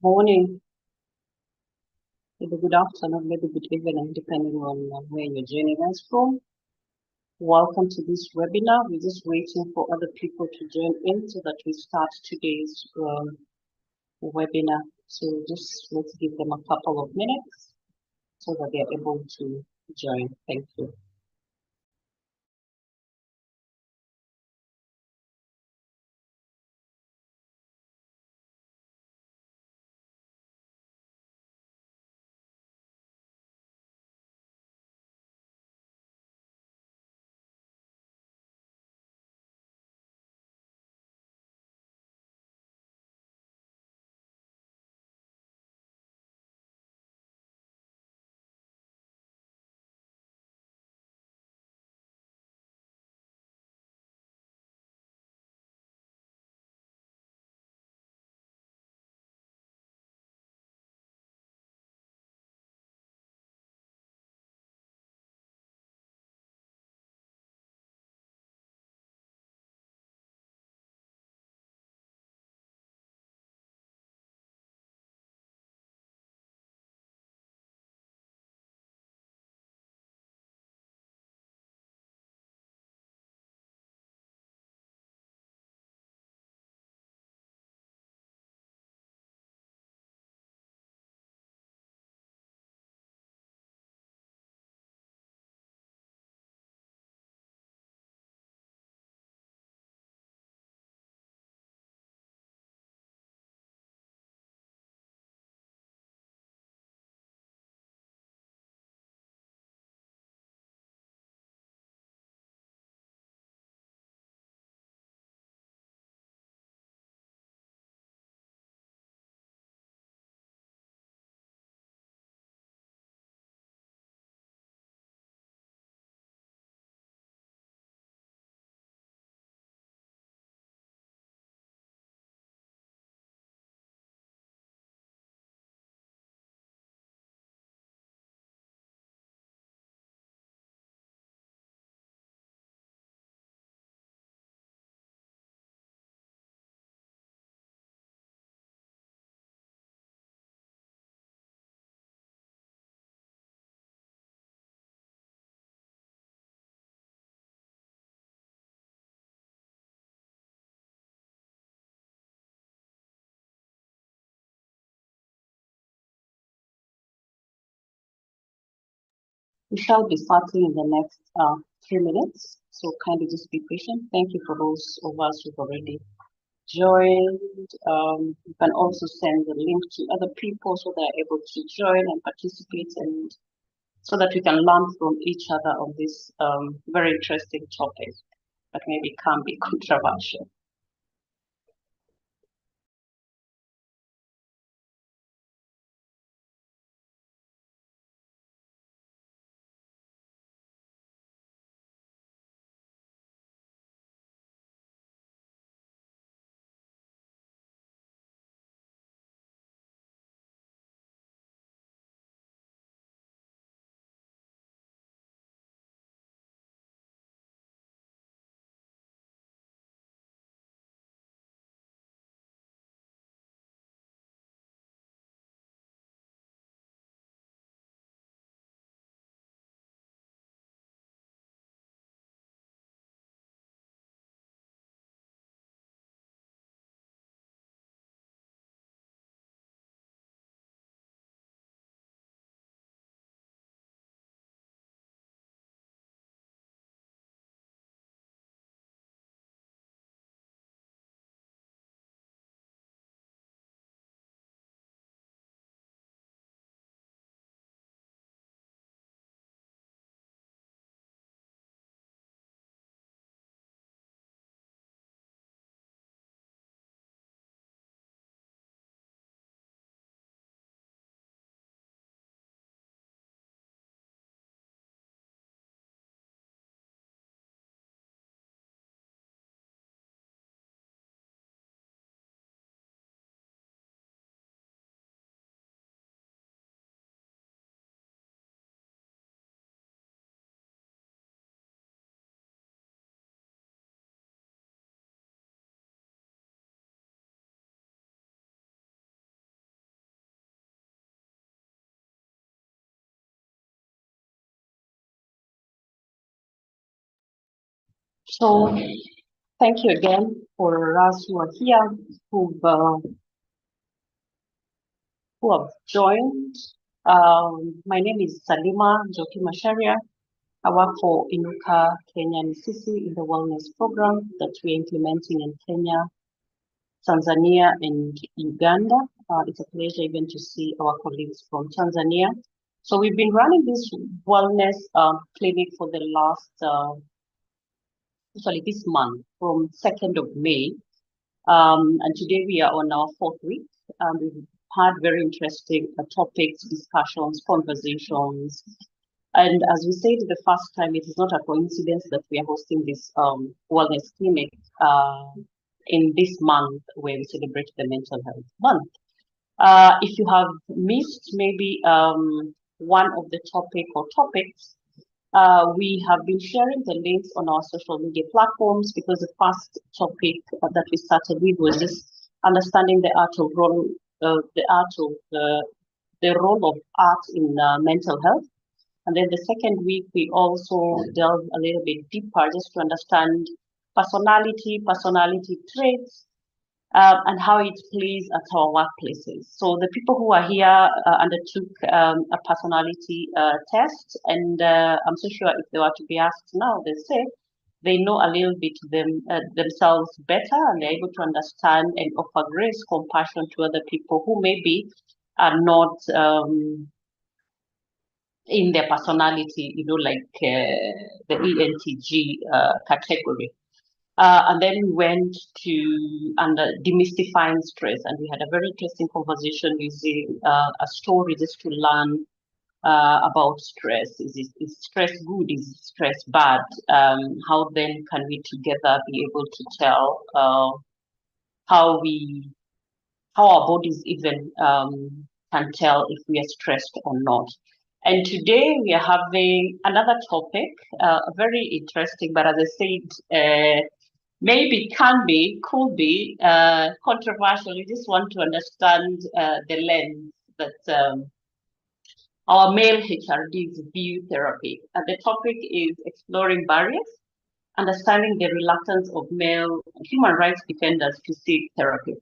Morning, maybe good afternoon, maybe good evening, depending on where you're joining us from. Welcome to this webinar. We're just waiting for other people to join in so that we start today's webinar. So just let's give them a couple of minutes so that they're able to join. Thank you. We shall be starting in the next 3 minutes. So kindly just be patient. Thank you for those of us who've already joined. You can also send the link to other people so they're able to join and participate, and so that we can learn from each other on this very interesting topic that maybe can be controversial. So thank you again for us who are here, who have joined. My name is Salima Joki Masharia. I work for Inuka Kenya Misisi in the wellness program that we're implementing in Kenya, Tanzania, and Uganda. It's a pleasure even to see our colleagues from Tanzania. So we've been running this wellness clinic for the last, actually this month, from 2nd of May. And today we are on our 4th week. We've had very interesting topics, discussions, conversations. And as we said the first time, it is not a coincidence that we are hosting this wellness clinic in this month where we celebrate the mental health month. If you have missed maybe one of the topics, we have been sharing the links on our social media platforms because the first topic that we started with was just understanding the art of role, the role of art in mental health. And then the second week, we also delve a little bit deeper just to understand personality traits, and how it plays at our workplaces. So the people who are here undertook a personality test, and I'm so sure if they were to be asked now, they say they know a little bit themselves better, and they're able to understand and offer grace, compassion to other people who maybe are not in their personality, like the ENTG category. And then we went to demystifying stress, and we had a very interesting conversation using a story just to learn about stress. Is stress good? Is stress bad? How then can we together be able to tell how our bodies even can tell if we are stressed or not? And today we are having another topic, very interesting, but as I said, maybe could be controversial. We just want to understand the lens that our male HRDs view therapy. And the topic is exploring barriers, understanding the reluctance of male human rights defenders to seek therapy.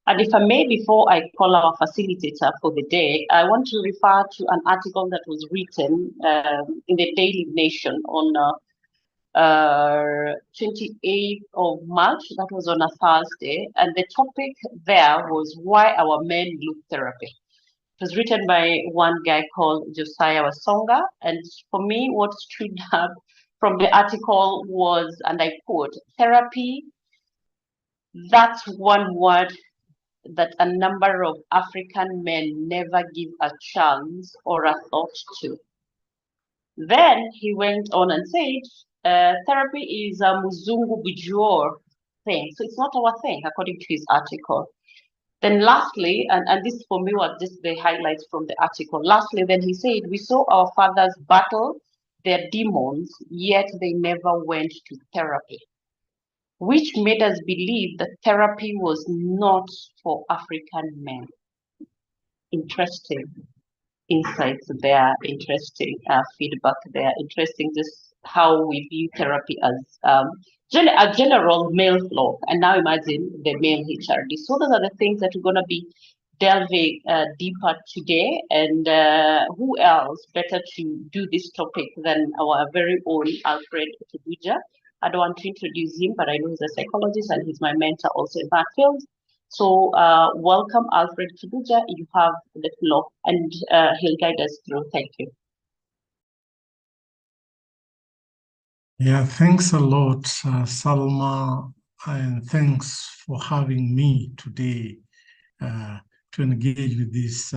And if I may, before I call our facilitator for the day, I want to refer to an article that was written in the Daily Nation on 28th of March. That was on a Thursday. And the topic there was why our men look therapy. It was written by one guy called Josiah Wasonga. And for me, what stood up from the article was, and I quote, therapy, that's one word that a number of African men never give a chance or a thought to. Then he went on and said, therapy is a Muzungu Bujuor thing. So it's not our thing, according to his article. Then lastly, and this for me was just the highlights from the article. Lastly, then he said, we saw our fathers battle their demons, yet they never went to therapy, which made us believe that therapy was not for African men. Interesting insights there, interesting feedback there, interesting just how we view therapy as a general male flow. And now imagine the male HRD. So those are the things that we're going to be delving deeper today. And who else better to do this topic than our very own Alfred Kibuja? I don't want to introduce him, but I know he's a psychologist and he's my mentor also in that field. So welcome, Alfred Kibuja. You have the floor, and he'll guide us through. Thank you. Yeah, thanks a lot, Salma, and thanks for having me today to engage with these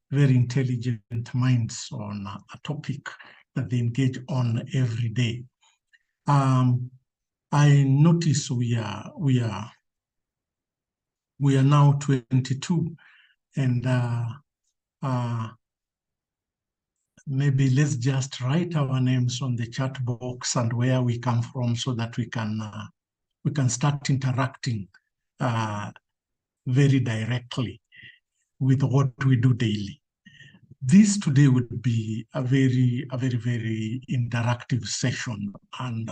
very intelligent minds on a topic that they engage on every day. I notice we are now 22, and maybe let's just write our names on the chat box and where we come from, so that we can start interacting very directly with what we do daily. This today would be a very interactive session, and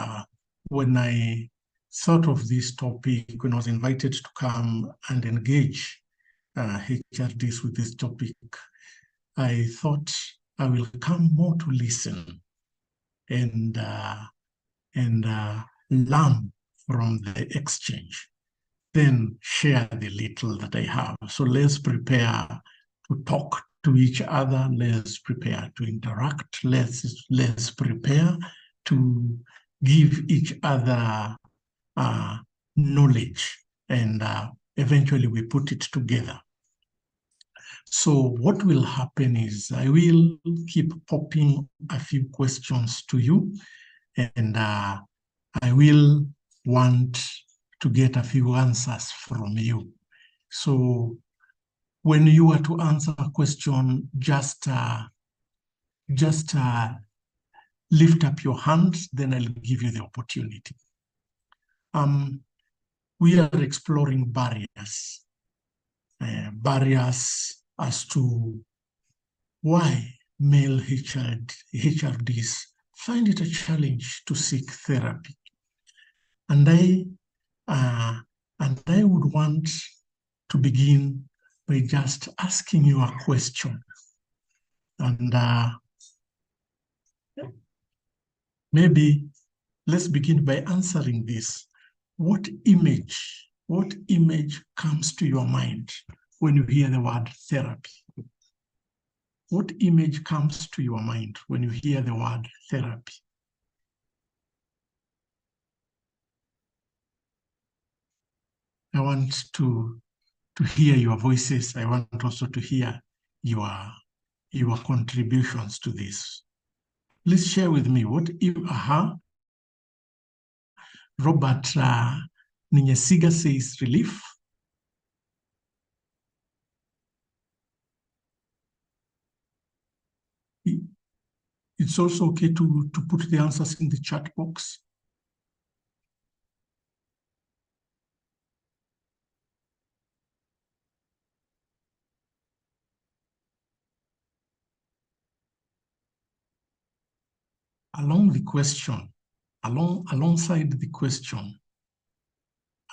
when I thought of this topic, when I was invited to come and engage HRDs with this topic, I thought I will come more to listen and learn from the exchange, then share the little that I have. So let's prepare to talk to each other. Let's prepare to interact. Let's prepare to give each other knowledge, and eventually we put it together. So what will happen is I will keep popping a few questions to you, and I will want to get a few answers from you. So when you are to answer a question, just lift up your hand, then I'll give you the opportunity. We are exploring barriers as to why male HRDs find it a challenge to seek therapy. And I would want to begin by just asking you a question. And maybe let's begin by answering this. What image comes to your mind when you hear the word therapy? What image comes to your mind when you hear the word therapy? I want to hear your voices. I want also to hear your contributions to this. Please share with me what Robert Ninyesiga says relief. It's also okay to put the answers in the chat box. Alongside the question,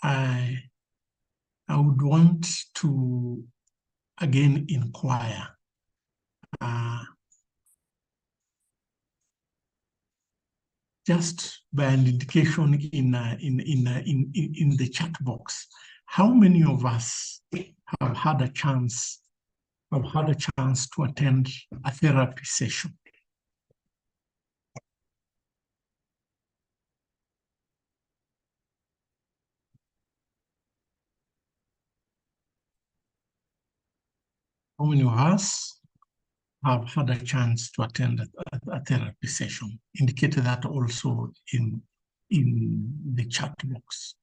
I would want to again inquire just by an indication in the chat box. How many of us have had a chance to attend a therapy session? How many of us have had a chance to attend a therapy session? Indicate that also in the chat box.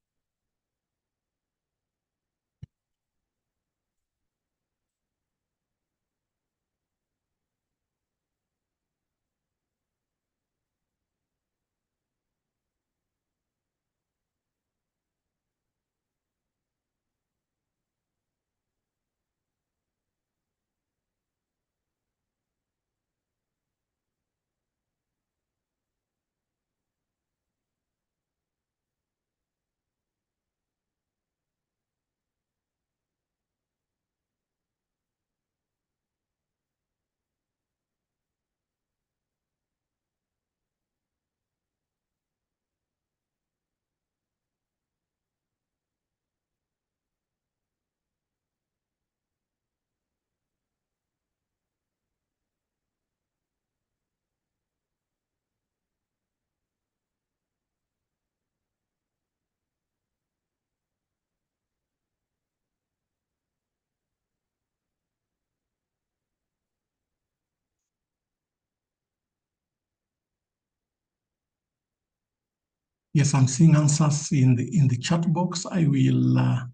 Yes, I'm seeing answers in the chat box. I will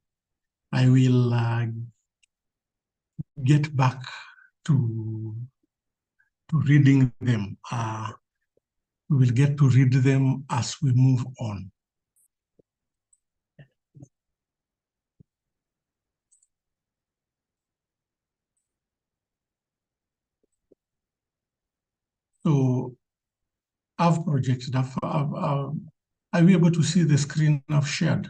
get back to reading them. We will get to read them as we move on. So I've Are we able to see the screen I've shared?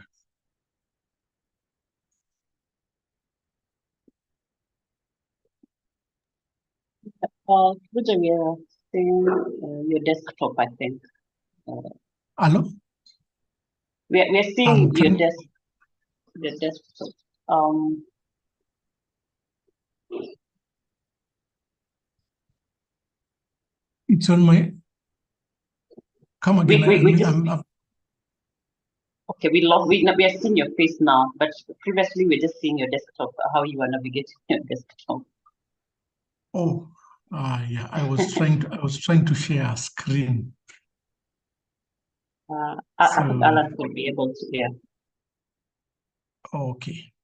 Kuja, we are seeing your desktop, I think. Hello? We are seeing your desktop. It's on my. Come again. Okay, we are seeing your face now, but previously we're just seeing your desktop. How you are navigating your desktop. Oh, yeah. I was trying to share a screen. I think Alan will be able to hear. Okay.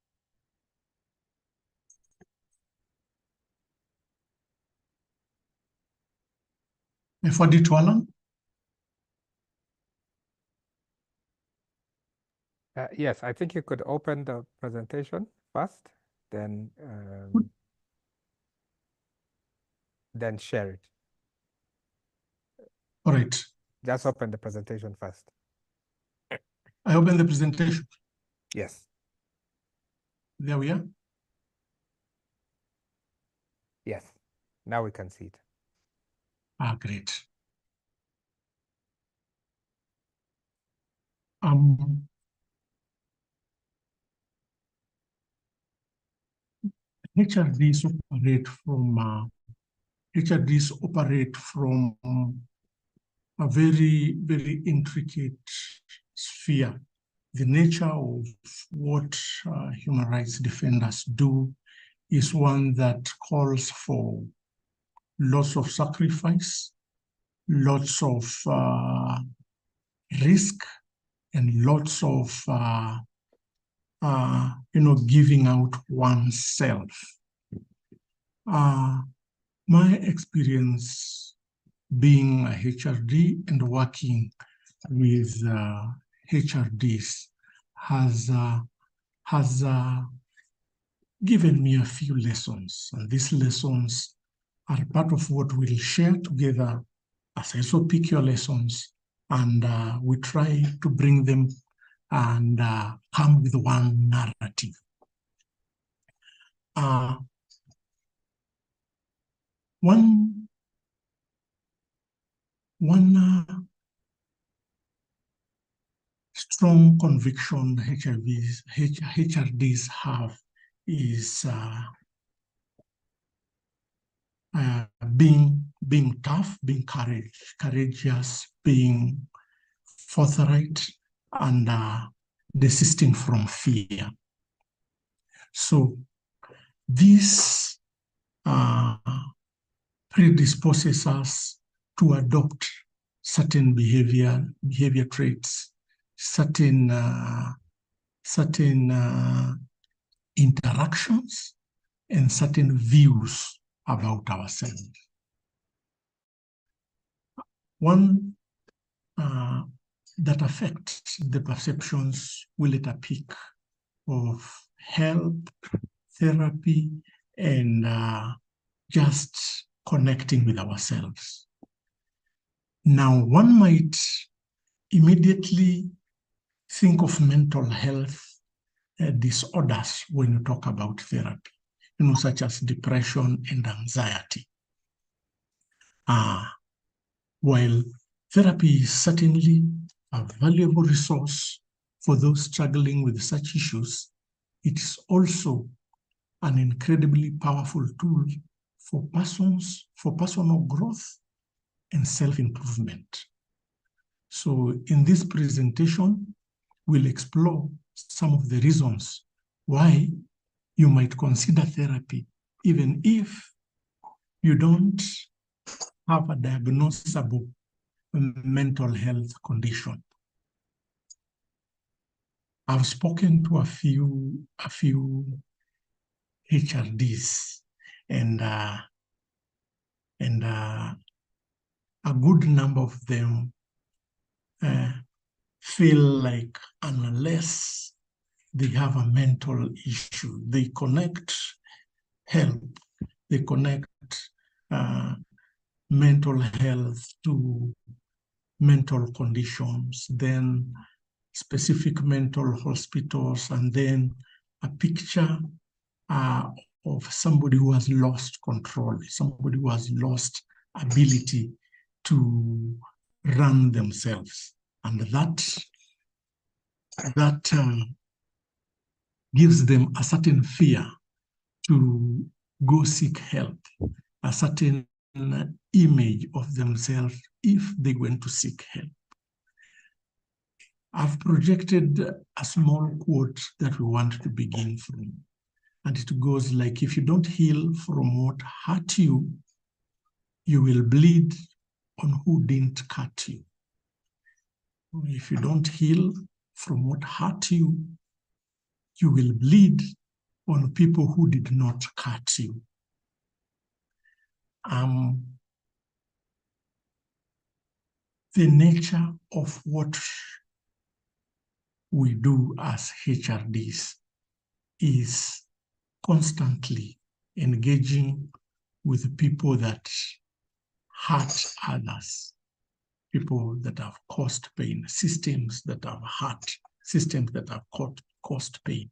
I forward it to Alan. Yes, I think you could open the presentation first, then share it. All right. Just open the presentation first. I open the presentation. Yes. There we are. Yes. Now we can see it. Great. HRDs operate from a very, very intricate sphere. The nature of what human rights defenders do is one that calls for lots of sacrifice, lots of risk, and lots of giving out oneself. My experience being a HRD and working with HRDs has given me a few lessons, and these lessons are part of what we'll share together as I also pick your lessons, and we try to bring them and come with one narrative. One strong conviction HRDs have is being tough, being courageous, being forthright, and desisting from fear. So this predisposes us to adopt certain behavior traits, certain interactions, and certain views about ourselves. One that affects the perceptions will at a peak of help, therapy, and just connecting with ourselves. Now, one might immediately think of mental health disorders when you talk about therapy, such as depression and anxiety. While therapy is certainly a valuable resource for those struggling with such issues, it is also an incredibly powerful tool for personal growth and self-improvement. So in this presentation, we'll explore some of the reasons why you might consider therapy, even if you don't have a diagnosable mental health condition. I've spoken to a few HRDs, and a good number of them feel like unless they have a mental issue, they connect help, they connect mental health to mental conditions, then specific mental hospitals, and then a picture of somebody who has lost control, somebody who has lost ability to run themselves. And that gives them a certain fear to go seek help, a certain image of themselves if they went to seek help. I've projected a small quote that we want to begin from. And it goes like, if you don't heal from what hurt you, you will bleed on who didn't cut you. If you don't heal from what hurt you, you will bleed on people who did not cut you. The nature of what we do as HRDs is constantly engaging with people that hurt others, people that have caused pain, systems that have hurt, systems that have caused pain.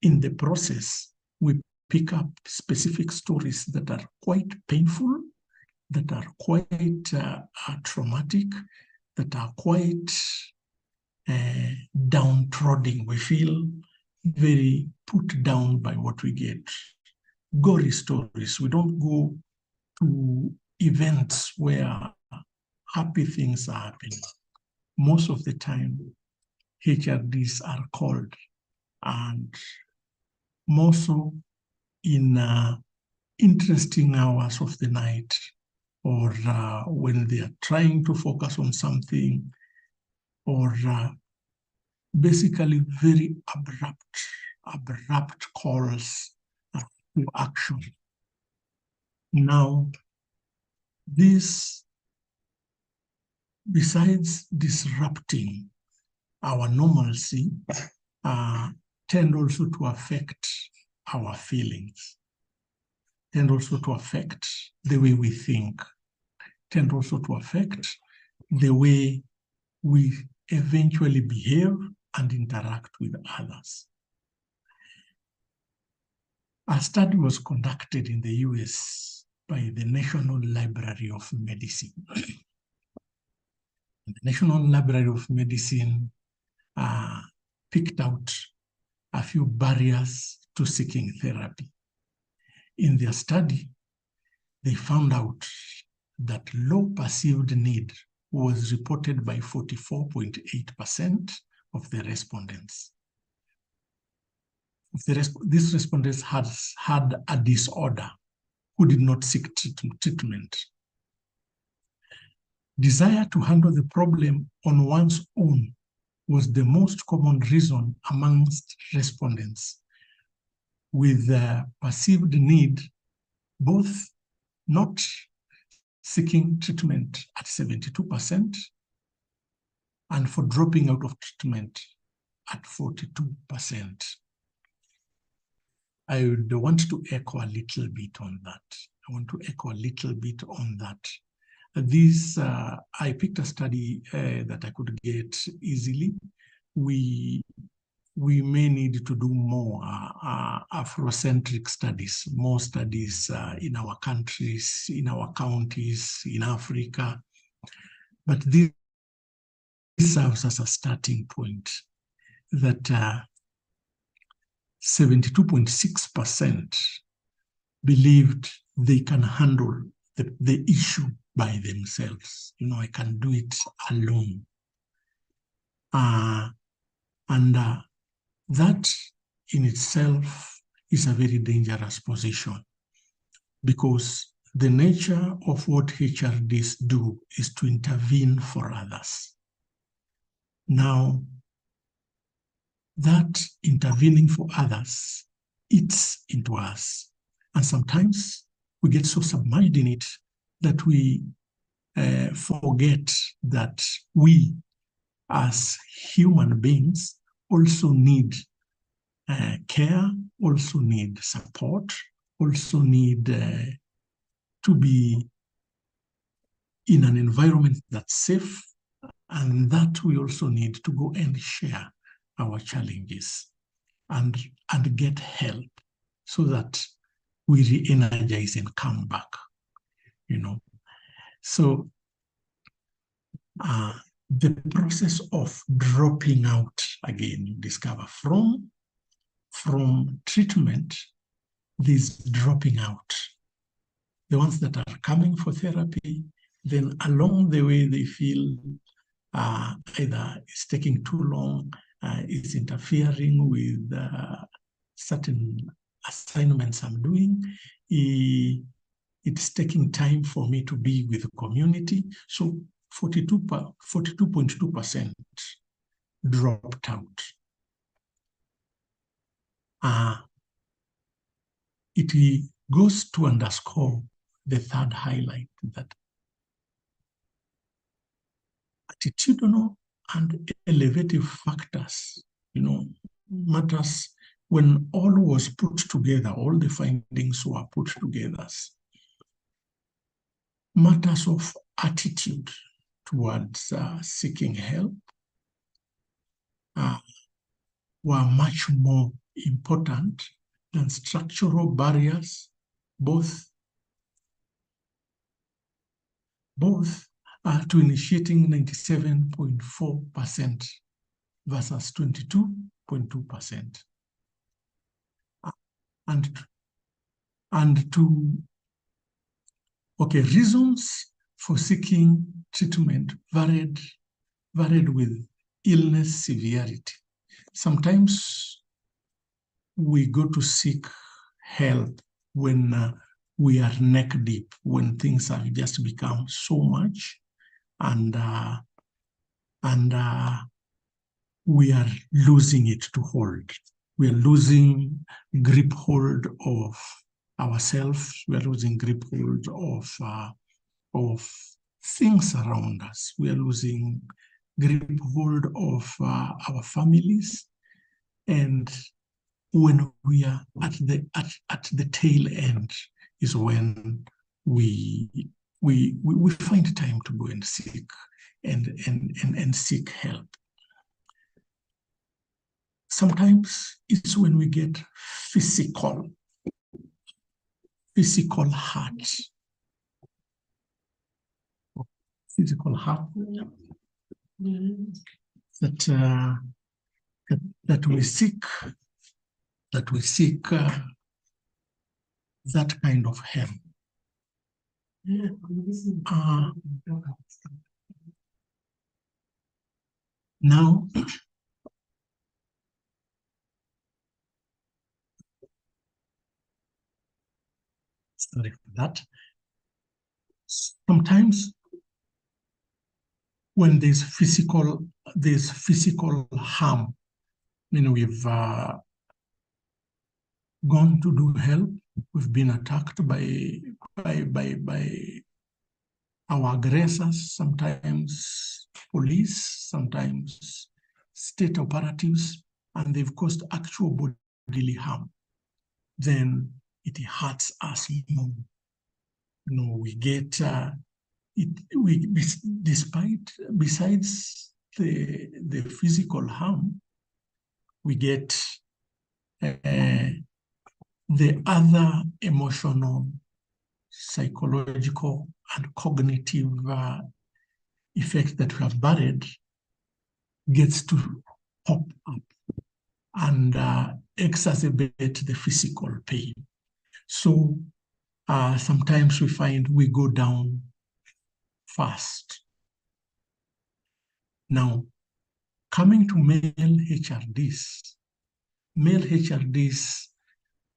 In the process, we pick up specific stories that are quite painful, that are quite traumatic, that are quite downtrodden. We feel very put down by what we get. Gory stories. We don't go to events where happy things are happening. Most of the time, HRDs are called, and more so in interesting hours of the night, or when they are trying to focus on something, or basically very abrupt calls to action. Now, this, besides disrupting our normalcy, tend also to affect our feelings, tend also to affect the way we think, tend also to affect the way we eventually behave and interact with others. A study was conducted in the US by the National Library of Medicine. The National Library of Medicine picked out a few barriers to seeking therapy. In their study, they found out that low perceived need was reported by 44.8% of the respondents. These respondents had a disorder who did not seek treatment. Desire to handle the problem on one's own was the most common reason amongst respondents, with the perceived need both not seeking treatment at 72% and for dropping out of treatment at 42%. I would want to echo a little bit on that. I picked a study that I could get easily. We may need to do more Afrocentric studies, more studies in our countries, in our counties, in Africa. But this serves as a starting point that 72.6% believed they can handle the issue by themselves. I can do it alone. That in itself is a very dangerous position, because the nature of what HRDs do is to intervene for others. Now, that intervening for others eats into us. And sometimes we get so submerged in it that we forget that we as human beings also need care, also need support, also need to be in an environment that's safe, And that we also need to go and share our challenges and get help so that we re-energize and come back, you know. So the process of dropping out, again, you discover from treatment, this dropping out. The ones that are coming for therapy, then along the way they feel either it's taking too long, it's interfering with certain assignments I'm doing, it's taking time for me to be with the community. So 42.2% dropped out. It goes to underscore the third highlight, that attitudinal and elevative factors, matters. When all was put together, all the findings were put together, matters of attitude towards seeking help were much more important than structural barriers, both to initiating 97.4% versus 22.2%. Reasons for seeking treatment varied with illness severity. Sometimes we go to seek help when we are neck deep, when things have just become so much, and we are losing it to hold. We are losing grip hold of ourselves. We are losing grip hold of things around us. We are losing grip hold of our families. And when we are at the tail end is when we find time to go and seek and seek help. Sometimes it's when we get physical hurt. Physical hurt that we seek that kind of help. Now, sorry for that. Sometimes when there's physical harm, we've gone to do help, we've been attacked by our aggressors, sometimes police, sometimes state operatives, and they've caused actual bodily harm, then it hurts us more. We get besides the physical harm, we get the other emotional, psychological, and cognitive effect that we have buried gets to pop up and exacerbate the physical pain. So sometimes we find we go down fast. Now, coming to male HRDs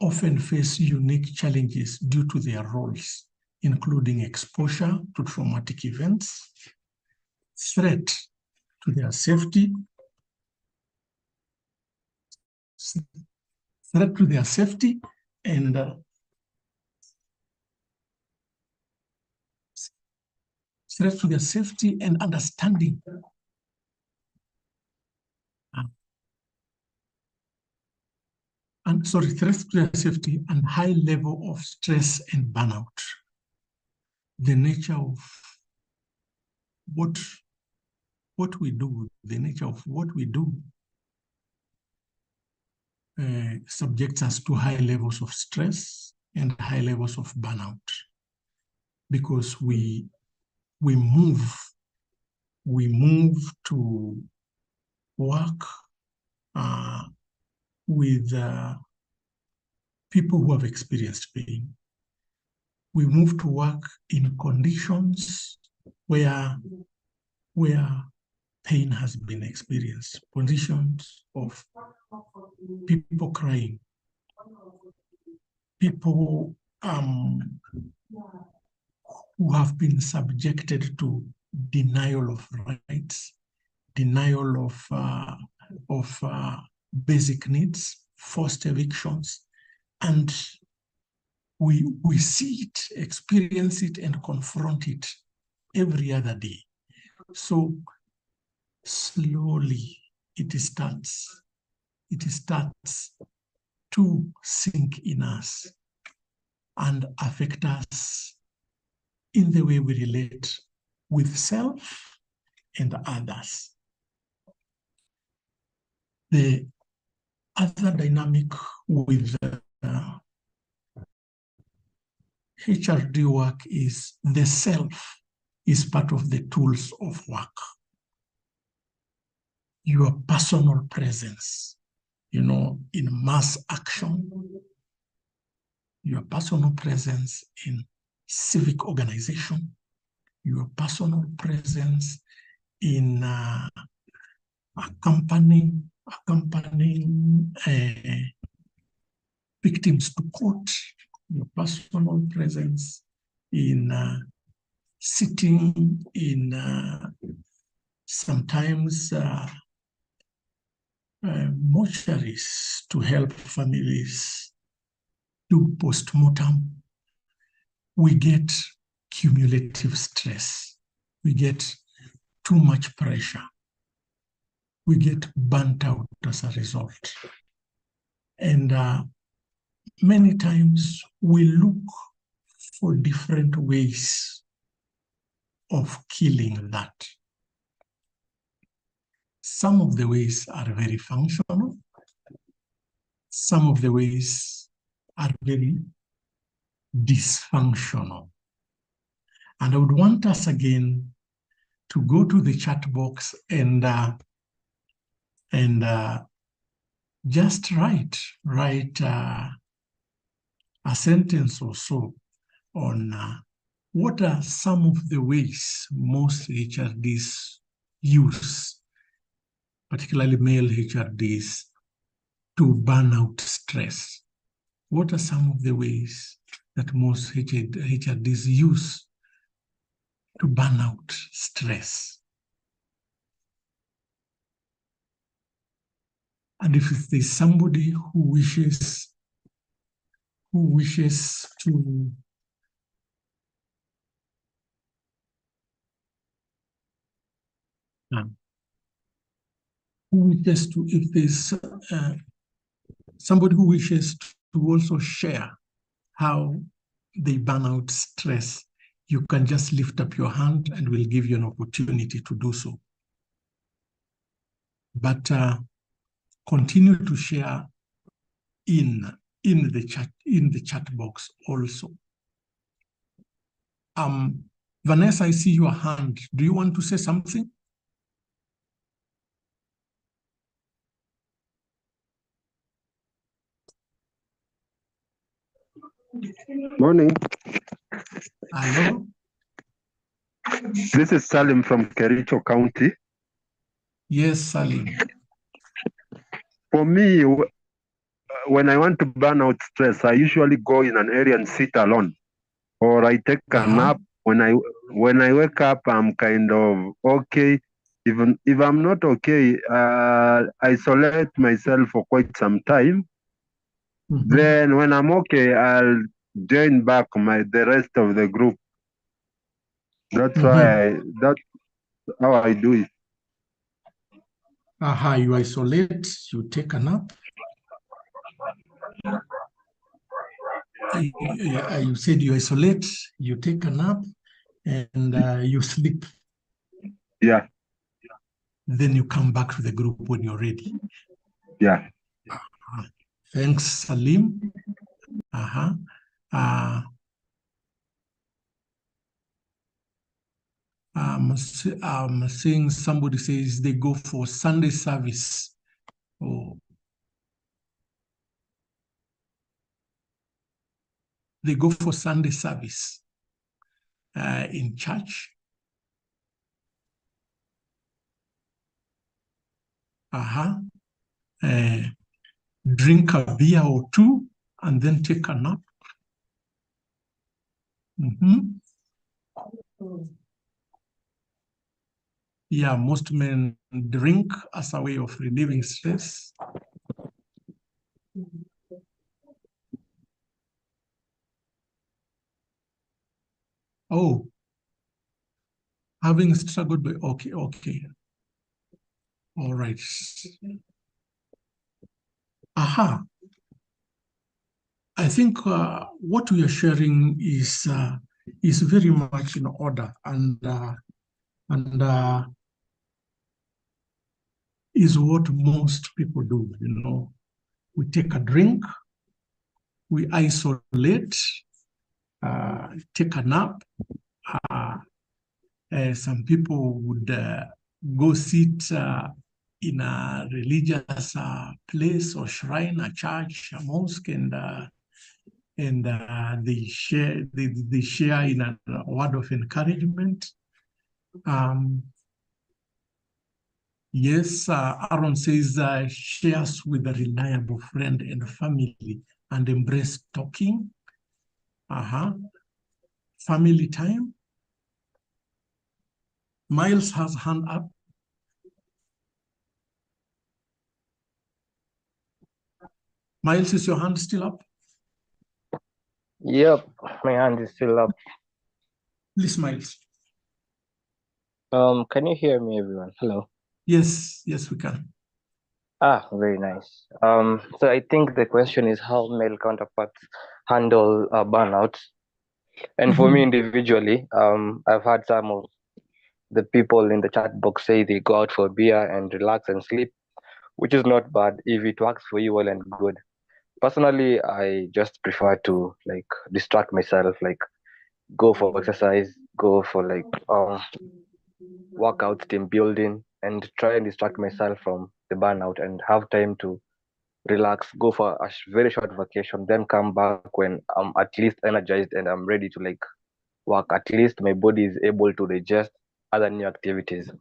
often face unique challenges due to their roles, including exposure to traumatic events, threat to their safety, and understanding. Threats to their safety and high level of stress and burnout. The nature of what what we do, the nature of what we do, subjects us to high levels of stress and high levels of burnout, because we move to work with people who have experienced pain. We move to work in conditions where pain has been experienced, conditions of people crying, people who have been subjected to denial of rights, denial of basic needs, forced evictions, and we see it, experience it, and confront it every other day. So slowly it starts to sink in us and affect us in the way we relate with self and others. The other dynamic with HRD work is the self is part of the tools of work. Your personal presence, in mass action, your personal presence in civic organization, your personal presence in accompanying victims to court, your personal presence in sitting in sometimes mortuaries to help families do post-mortem. We get cumulative stress. We get too much pressure. We get burnt out as a result. And many times we look for different ways of killing that. Some of the ways are very functional. Some of the ways are very dysfunctional. And I would want us again to go to the chat box and just write a sentence or so on what are some of the ways most HRDs use, particularly male HRDs, to burn out stress. What are some of the ways that most HRDs use to burn out stress? And if there's somebody who wishes to if there's somebody who wishes to also share how they burn out stress, you can just lift up your hand and we'll give you an opportunity to do so. But continue to share in the chat box also. Vanessa, I see your hand. Do you want to say something? Morning. Hello. This is Salim from Kericho County. Yes, Salim. For me, when I want to burn out stress, I usually go in an area and sit alone, or I take a nap. When I wake up, I'm kind of okay. Even if I'm not okay, isolate myself for quite some time. Then when I'm okay, I'll join back the rest of the group. That's that's how I do it. You isolate, you take a nap. You said you isolate, you take a nap, and you sleep. Yeah. then you come back to the group when you're ready. Yeah. Thanks, Salim. I'm seeing somebody says they go for Sunday service. Oh. They go for Sunday service in church. Drink a beer or two and then take a nap. Yeah, most men drink as a way of relieving stress. Oh, having struggled by, okay. All right. I think what we are sharing is very much in order and is what most people do. We take a drink, we isolate, take a nap. Some people would go sit in a religious place or shrine, a church, a mosque, and they share in a word of encouragement. Yes, Aaron says shares with a reliable friend and family and embrace talking. Family time. Miles has hand up. Miles, is your hand still up? Yep, my hand is still up. Please, Miles. Can you hear me, everyone? Hello. Yes, we can. Very nice. So I think the question is how male counterparts handle burnout. And for me individually, I've had some of the people in the chat box say they go out for beer and relax and sleep, which is not bad if it works for you well and good. Personally, I just prefer to distract myself, go for exercise, go for workout, team building, and try and distract myself from the burnout and have time to relax, go for a very short vacation, then come back when I'm at least energized and I'm ready to work. At least my body is able to digest other new activities.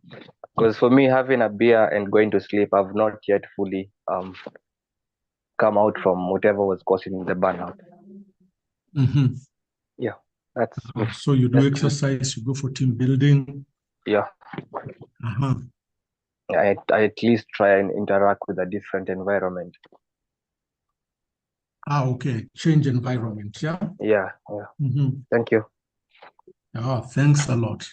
Because for me, having a beer and going to sleep, I've not yet fully come out from whatever was causing the burnout. Yeah, that's me. So you do exercise, you go for team building. Yeah. I at least try and interact with a different environment. Okay. Change environment, yeah? Yeah. Thank you. Thanks a lot.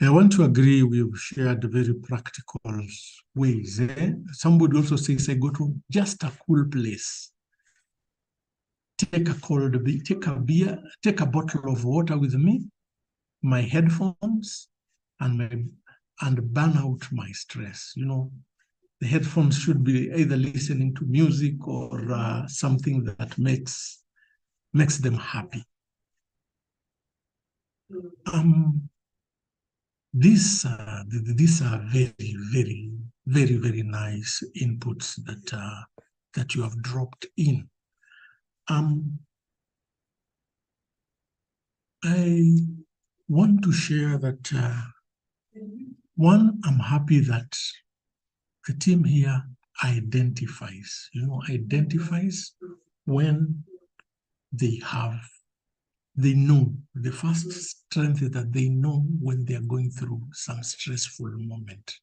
I want to agree we've shared very practical ways. Somebody also says, I go to just a cool place. Take a beer, take a bottle of water with me, my headphones, and burn out my stress. The headphones should be either listening to music or something that makes them happy. These are very, very, very, very nice inputs that you have dropped in. I want to share that one, I'm happy that the team here identifies when they know the first strength is that they know when they're going through some stressful moment,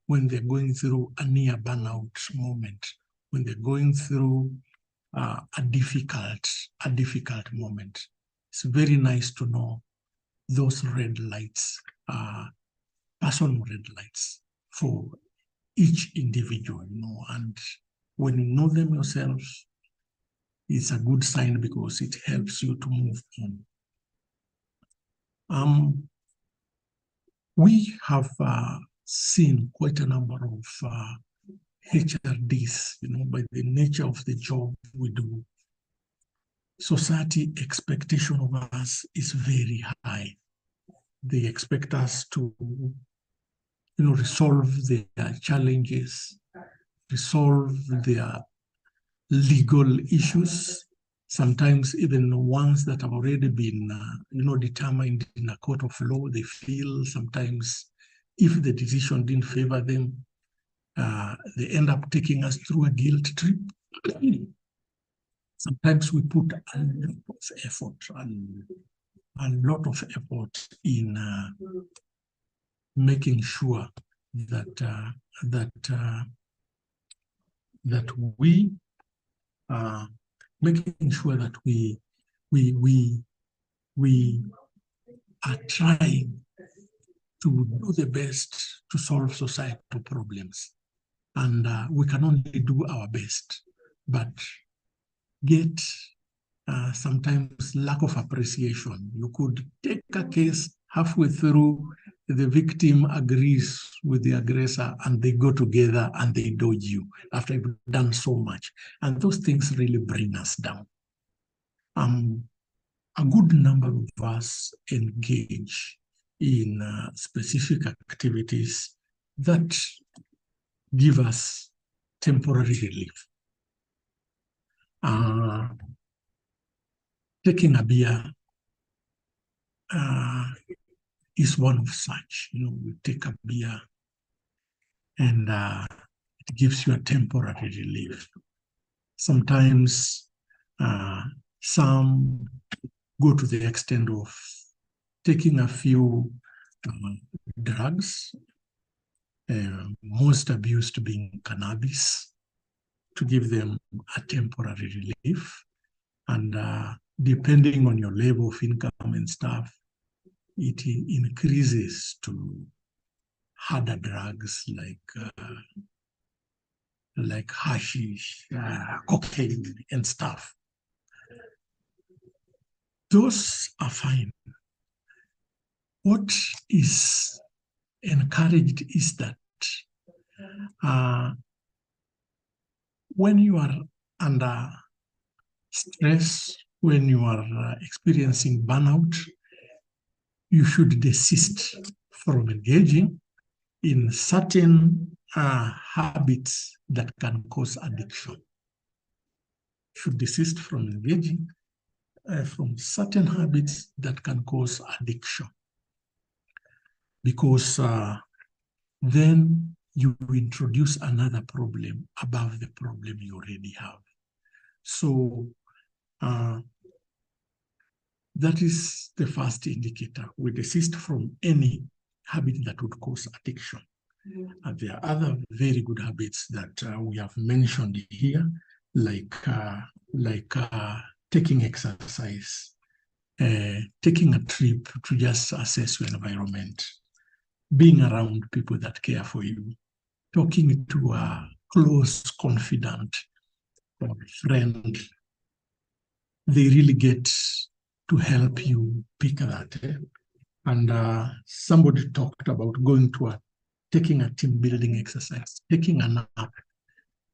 when they're going through a near burnout moment, when they're going through a difficult moment. It's very nice to know those red lights, personal red lights for each individual, and when you know them yourself, it's a good sign because it helps you to move on. We have seen quite a number of HRDs, by the nature of the job we do. Society expectation of us is very high. They expect us to, resolve their challenges, resolve their legal issues, sometimes even ones that have already been, determined in a court of law. They feel sometimes if the decision didn't favor them, they end up taking us through a guilt trip. Sometimes we put a lot of effort in making sure that we making sure that we are trying to do the best to solve societal problems. And we can only do our best, but get sometimes lack of appreciation. You could take a case halfway through, the victim agrees with the aggressor and they go together and they dodge you after you've done so much. And those things really bring us down. A good number of us engage in specific activities that give us temporary relief. Taking a beer is one of such. We take a beer and it gives you a temporary relief. Sometimes some go to the extent of taking a few drugs, most abused being cannabis, to give them a temporary relief. And depending on your level of income and stuff, it increases to harder drugs like hashish, cocaine, and stuff. Those are fine. What is encouraged is that when you are under stress, when you are experiencing burnout, you should desist from engaging in certain habits that can cause addiction. You should desist from engaging from certain habits that can cause addiction, because then you introduce another problem above the problem you already have. So that is the first indicator. We desist from any habit that would cause addiction. And there are other very good habits that we have mentioned here, like taking exercise, taking a trip to just assess your environment, being around people that care for you, talking to a close confidant or friend. They really get to help you pick that. And somebody talked about taking a team building exercise, taking a nap.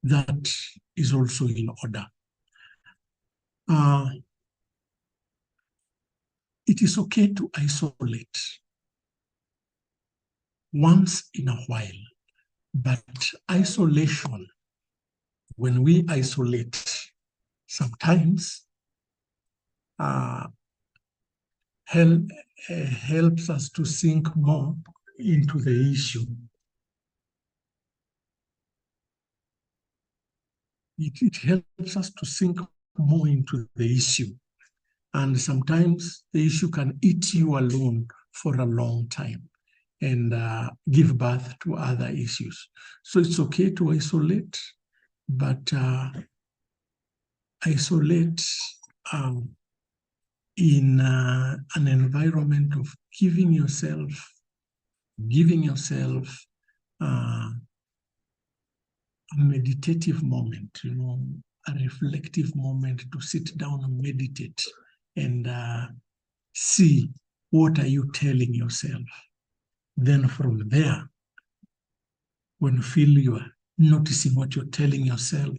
That is also in order. It is okay to isolate once in a while, but isolation, when we isolate, sometimes helps us to sink more into the issue. It helps us to sink more into the issue. And sometimes the issue can eat you alone for a long time and give birth to other issues. So it's okay to isolate, but isolate in an environment of giving yourself a meditative moment, a reflective moment to sit down and meditate and see what are you telling yourself? Then from there, when you feel you are noticing what you're telling yourself,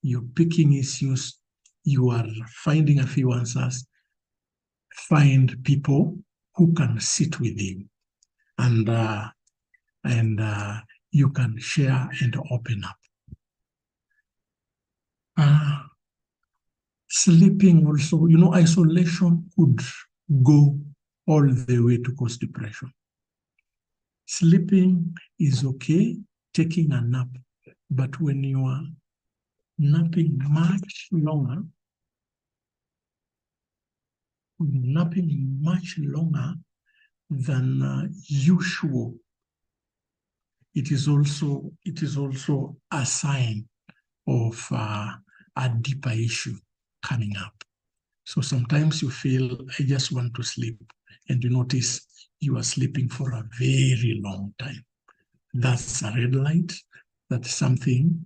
you're picking issues, you are finding a few answers, find people who can sit with you, and you can share and open up. Sleeping also, isolation could go all the way to cause depression. Sleeping is okay, taking a nap, but when you are napping much longer than usual, it is also a sign of a deeper issue coming up. So sometimes you feel, I just want to sleep, and you notice you are sleeping for a very long time. That's a red light that something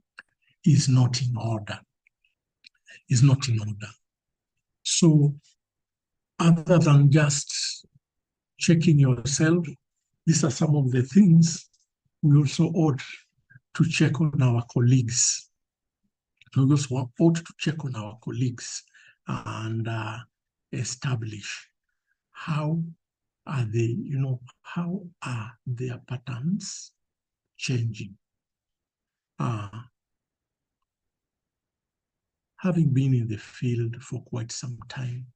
is not in order. So other than just checking yourself, these are some of the things we also ought to check on our colleagues. We also ought to check on our colleagues and establish how are they, how are their patterns changing? Having been in the field for quite some time,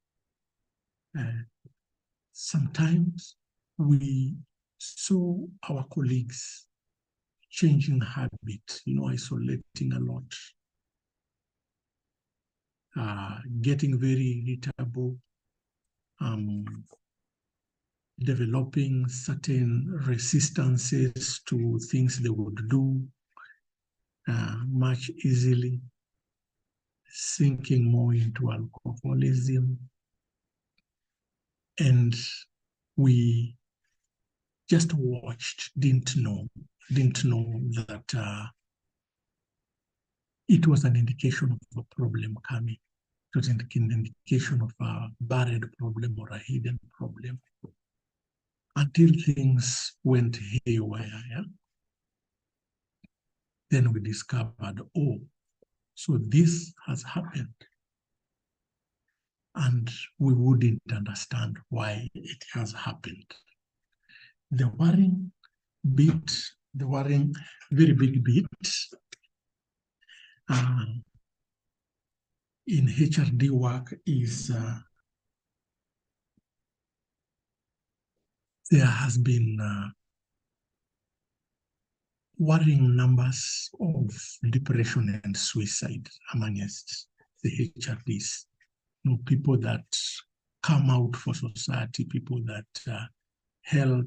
sometimes we saw our colleagues changing habits, isolating a lot, getting very irritable, developing certain resistances to things they would do much easily, sinking more into alcoholism. And we just watched, didn't know that it was an indication of a problem coming. It was an indication of a buried problem or a hidden problem. Until things went haywire, yeah? Then we discovered, oh, so this has happened. And we wouldn't understand why it has happened. The worrying very big bit in HRD work is there has been worrying numbers of depression and suicide amongst the HRDs. People that come out for society, people that help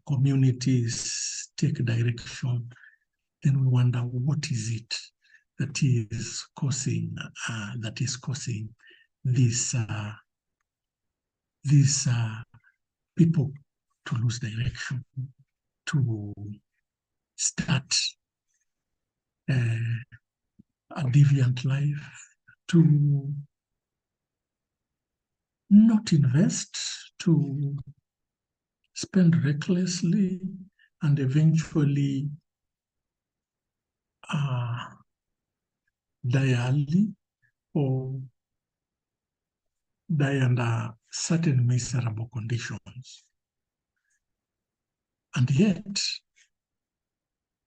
communities take direction. Then we wonder, what is it that is causing these people to lose direction, to start a deviant life, to not invest, to spend recklessly, and eventually die early or die under certain miserable conditions. And yet,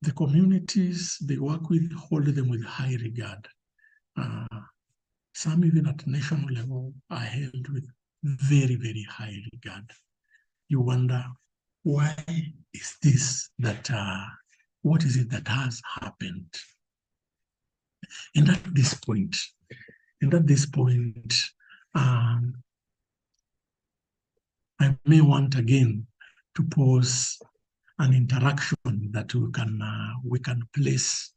the communities they work with hold them with high regard. Some even at national level are held with very, very high regard. You wonder, why is this that, what is it that has happened? And at this point, I may want again to pose an interaction that we can place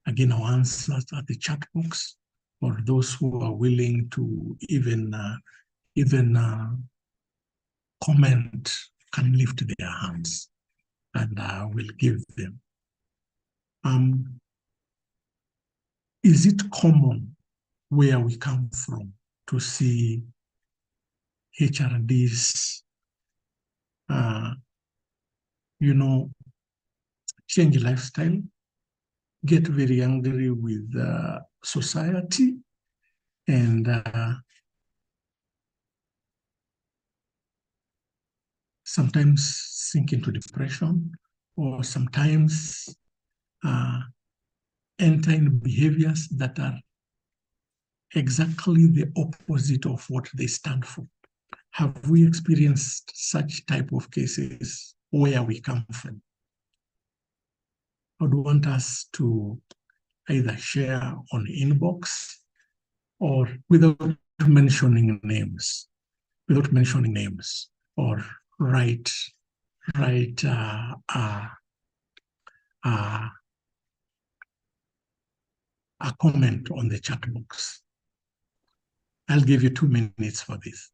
again our answers at the chat box, or those who are willing to even comment can lift their hands, and I will give them. Is it common where we come from to see HRDs, you know, change lifestyle, get very angry with society, and sometimes sink into depression, or sometimes enter in behaviors that are exactly the opposite of what they stand for. Have we experienced such type of cases where we come from? I would want us to either share on inbox or without mentioning names, or write a comment on the chat box. I'll give you 2 minutes for this.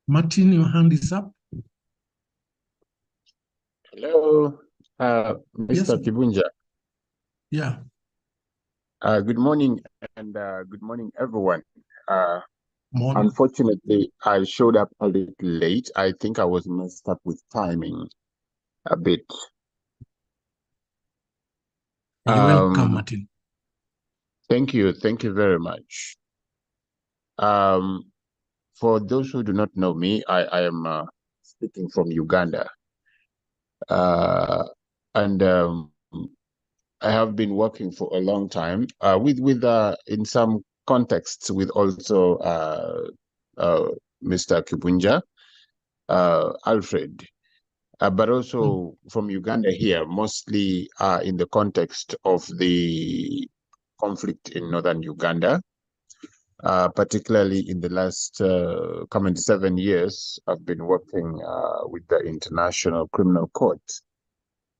Martin, your hand is up. Hello, Yes. Mr. Kibunja. Yeah. Good morning, and good morning, everyone. Morning. Unfortunately, I showed up a little late. I think I was messed up with timing a bit. You're welcome, Martin. Thank you very much. For those who do not know me, I am speaking from Uganda, and I have been working for a long time with in some contexts with also Mr. Kibunja, Alfred, but also from Uganda here, mostly in the context of the conflict in northern Uganda. Particularly in the last coming 7 years, I've been working with the International Criminal Court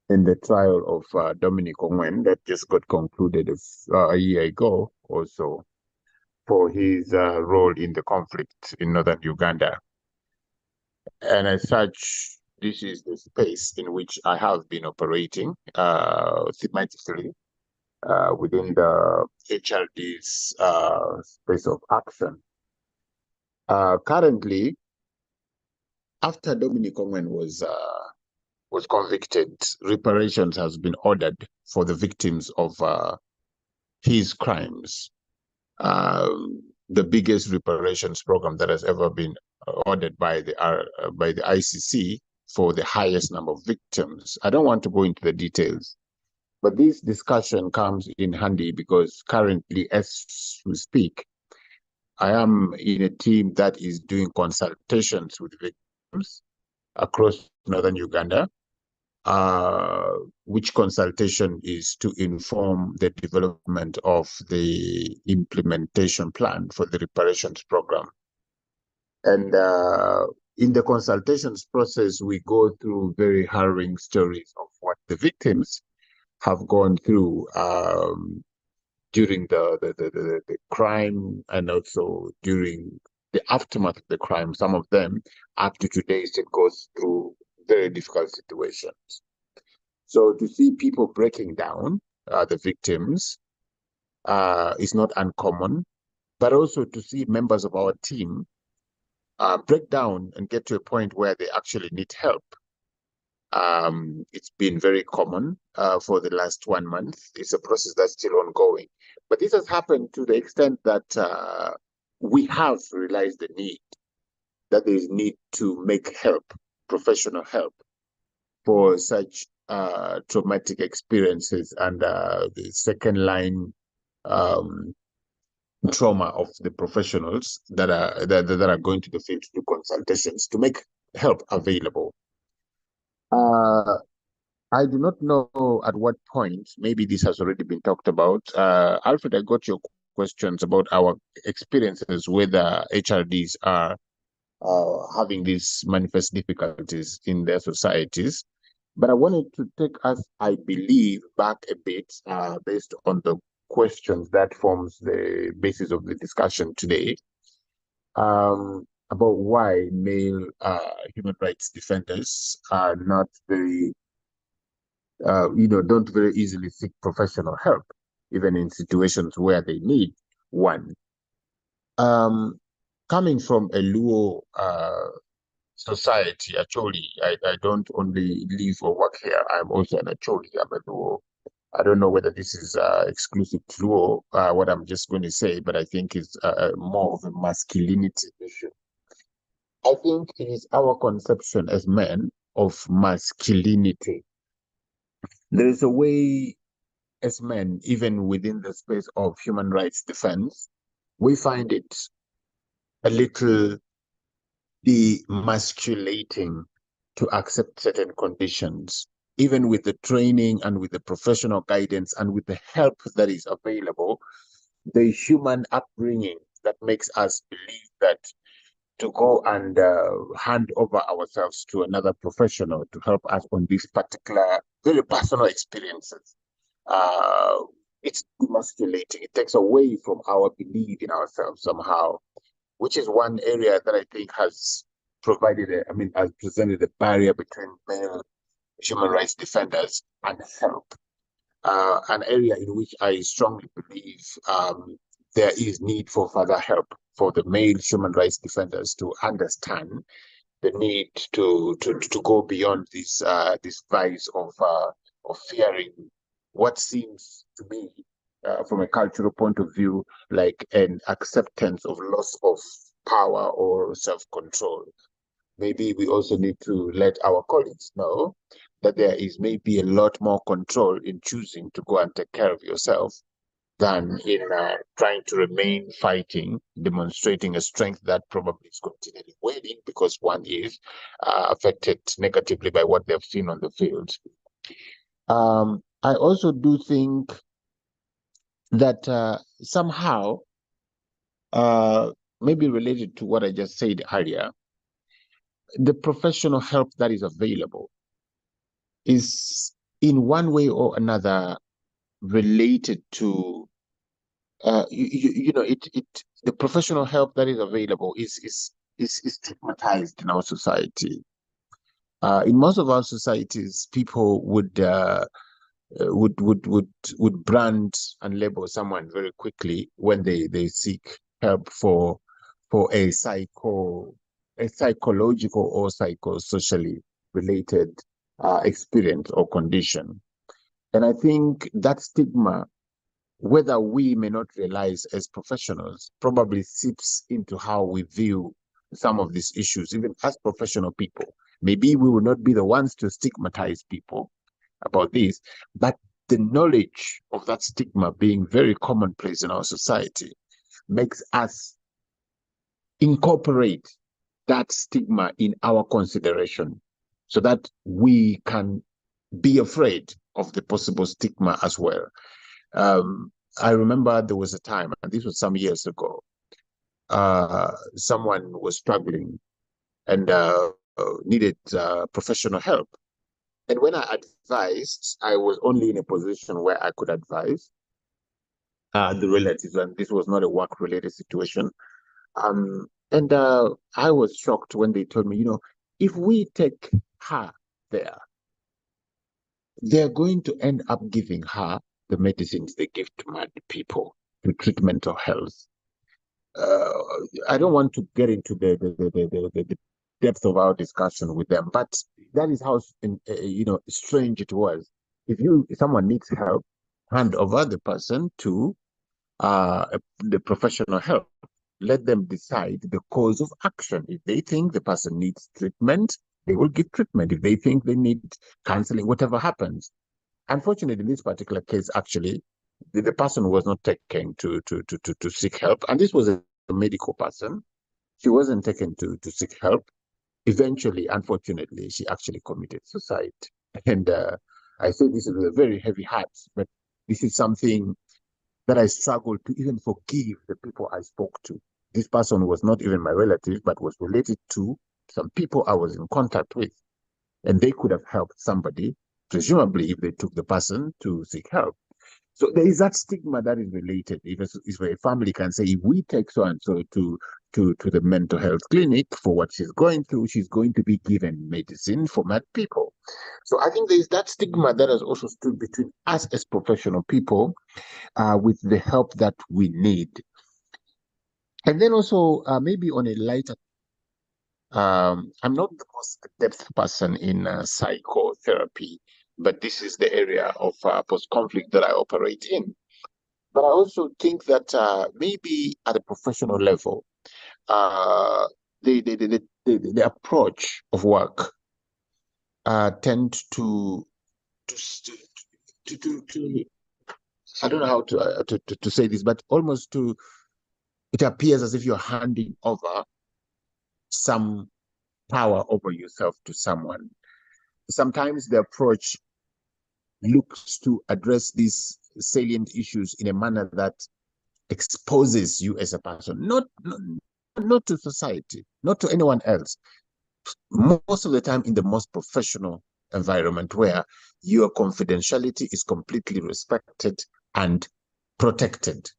in the trial of Dominic Ongwen that just got concluded a year ago or so for his role in the conflict in northern Uganda. And as such, this is the space in which I have been operating thematically within the HRDs space of action. Currently, after Dominic Ongwen was convicted, reparations has been ordered for the victims of his crimes. The biggest reparations program that has ever been ordered by the ICC for the highest number of victims. I don't want to go into the details, but this discussion comes in handy because currently, as we speak, I am in a team that is doing consultations with victims across northern Uganda, which consultation is to inform the development of the implementation plan for the reparations program. And in the consultations process, we go through very harrowing stories of what the victims have gone through during the crime, and also during the aftermath of the crime. Some of them, up to today, still goes through very difficult situations. So to see people breaking down, the victims, is not uncommon, but also to see members of our team break down and get to a point where they actually need help. It's been very common for the last 1 month. It's a process that's still ongoing. But this has happened to the extent that we have realized the need, that there is need to make help, professional help, for such traumatic experiences and the second line trauma of the professionals that are going to the field to do consultations to make help available. I do not know at what point, maybe this has already been talked about. Alfred, I got your questions about our experiences whether HRDs are having these manifest difficulties in their societies. But I wanted to take us, I believe, back a bit based on the questions that forms the basis of the discussion today, about why male human rights defenders are not very don't very easily seek professional help, even in situations where they need one. Coming from a Luo society, actually, I don't only live or work here. I'm also an Acholi. I'm a Luo. I don't know whether this is exclusive to Luo, what I'm just going to say, but I think it's more of a masculinity issue. I think it is our conception as men of masculinity. There is a way as men, even within the space of human rights defense, we find it a little demasculating to accept certain conditions, even with the training and with the professional guidance and with the help that is available, the human upbringing that makes us believe that to go and hand over ourselves to another professional to help us on these particular, very personal experiences. It's demasculating. It takes away from our belief in ourselves somehow, which is one area that I think has has presented a barrier between male human rights defenders and help. An area in which I strongly believe there is need for further help for the male human rights defenders to understand the need to go beyond this vice of fearing what seems to me, from a cultural point of view, like an acceptance of loss of power or self-control. Maybe we also need to let our colleagues know that there is maybe a lot more control in choosing to go and take care of yourself than in trying to remain fighting, demonstrating a strength that probably is continually waning because one is affected negatively by what they've seen on the field. I also do think that somehow, maybe related to what I just said earlier, the professional help that is available is in one way or another related to the professional help that is available is stigmatized in our society. In most of our societies, people would brand and label someone very quickly when they seek help for a psychological or psychosocially related experience or condition. And I think that stigma, whether we may not realize as professionals, probably seeps into how we view some of these issues, even as professional people. Maybe we will not be the ones to stigmatize people about this, but the knowledge of that stigma being very commonplace in our society makes us incorporate that stigma in our consideration so that we can be afraid of the possible stigma as well. I remember there was a time, and this was some years ago, someone was struggling and needed professional help. And when I advised, I was only in a position where I could advise the relatives, and this was not a work-related situation. And I was shocked when they told me, if we take her there, they're going to end up giving her the medicines they give to mad people to treat mental health. I don't want to get into the depth of our discussion with them, but that is how strange it was. If someone needs help, hand over the person to the professional help. Let them decide the course of action. If they think the person needs treatment, they will give treatment. If they think they need counseling, whatever happens. Unfortunately, in this particular case, actually, the person was not taken to seek help, and this was a medical person. She wasn't taken to seek help. Eventually, unfortunately, she actually committed suicide. And I say this with a very heavy heart, but this is something that I struggled to even forgive the people I spoke to. This person was not even my relative, but was related to some people I was in contact with. And they could have helped somebody, presumably if they took the person to seek help. So there is that stigma that is related. If a family can say, if we take so and so to to the mental health clinic for what she's going through, she's going to be given medicine for mad people. So I think there's that stigma that has also stood between us as professional people with the help that we need. And then also maybe on a lighter, I'm not the most adept person in psychotherapy, but this is the area of post-conflict that I operate in. But I also think that maybe at a professional level, the approach of work tend to I don't know how to say this, but almost to, it appears as if you're handing over some power over yourself to someone. Sometimes the approach looks to address these salient issues in a manner that exposes you as a person, not to society, not to anyone else. Most of the time in the most professional environment where your confidentiality is completely respected and protected.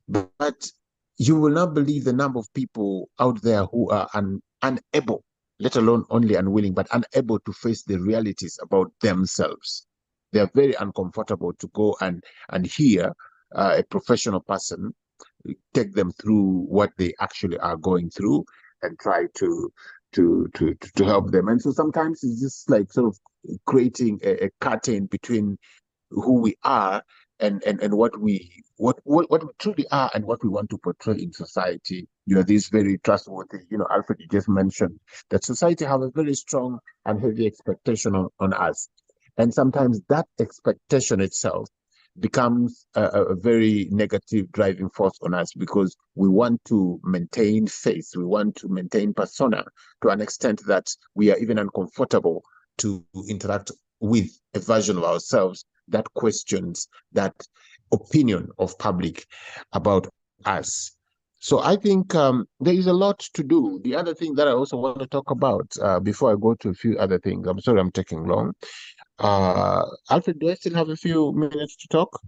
But you will not believe the number of people out there who are unable, let alone only unwilling, but unable to face the realities about themselves. They are very uncomfortable to go and hear a professional person take them through what they actually are going through and try to help them. And so sometimes it's just like sort of creating a curtain between who we are and what we truly are and what we want to portray in society. You know, this very trustworthy, Alfred, you just mentioned that society have a very strong and heavy expectation on us. And sometimes that expectation itself becomes a very negative driving force on us because we want to maintain face, we want to maintain persona to an extent that we are even uncomfortable to interact with a version of ourselves that questions that opinion of public about us. So I think there is a lot to do. The other thing that I also want to talk about before I go to a few other things, I'm sorry I'm taking long. Alfred, do I still have a few minutes to talk?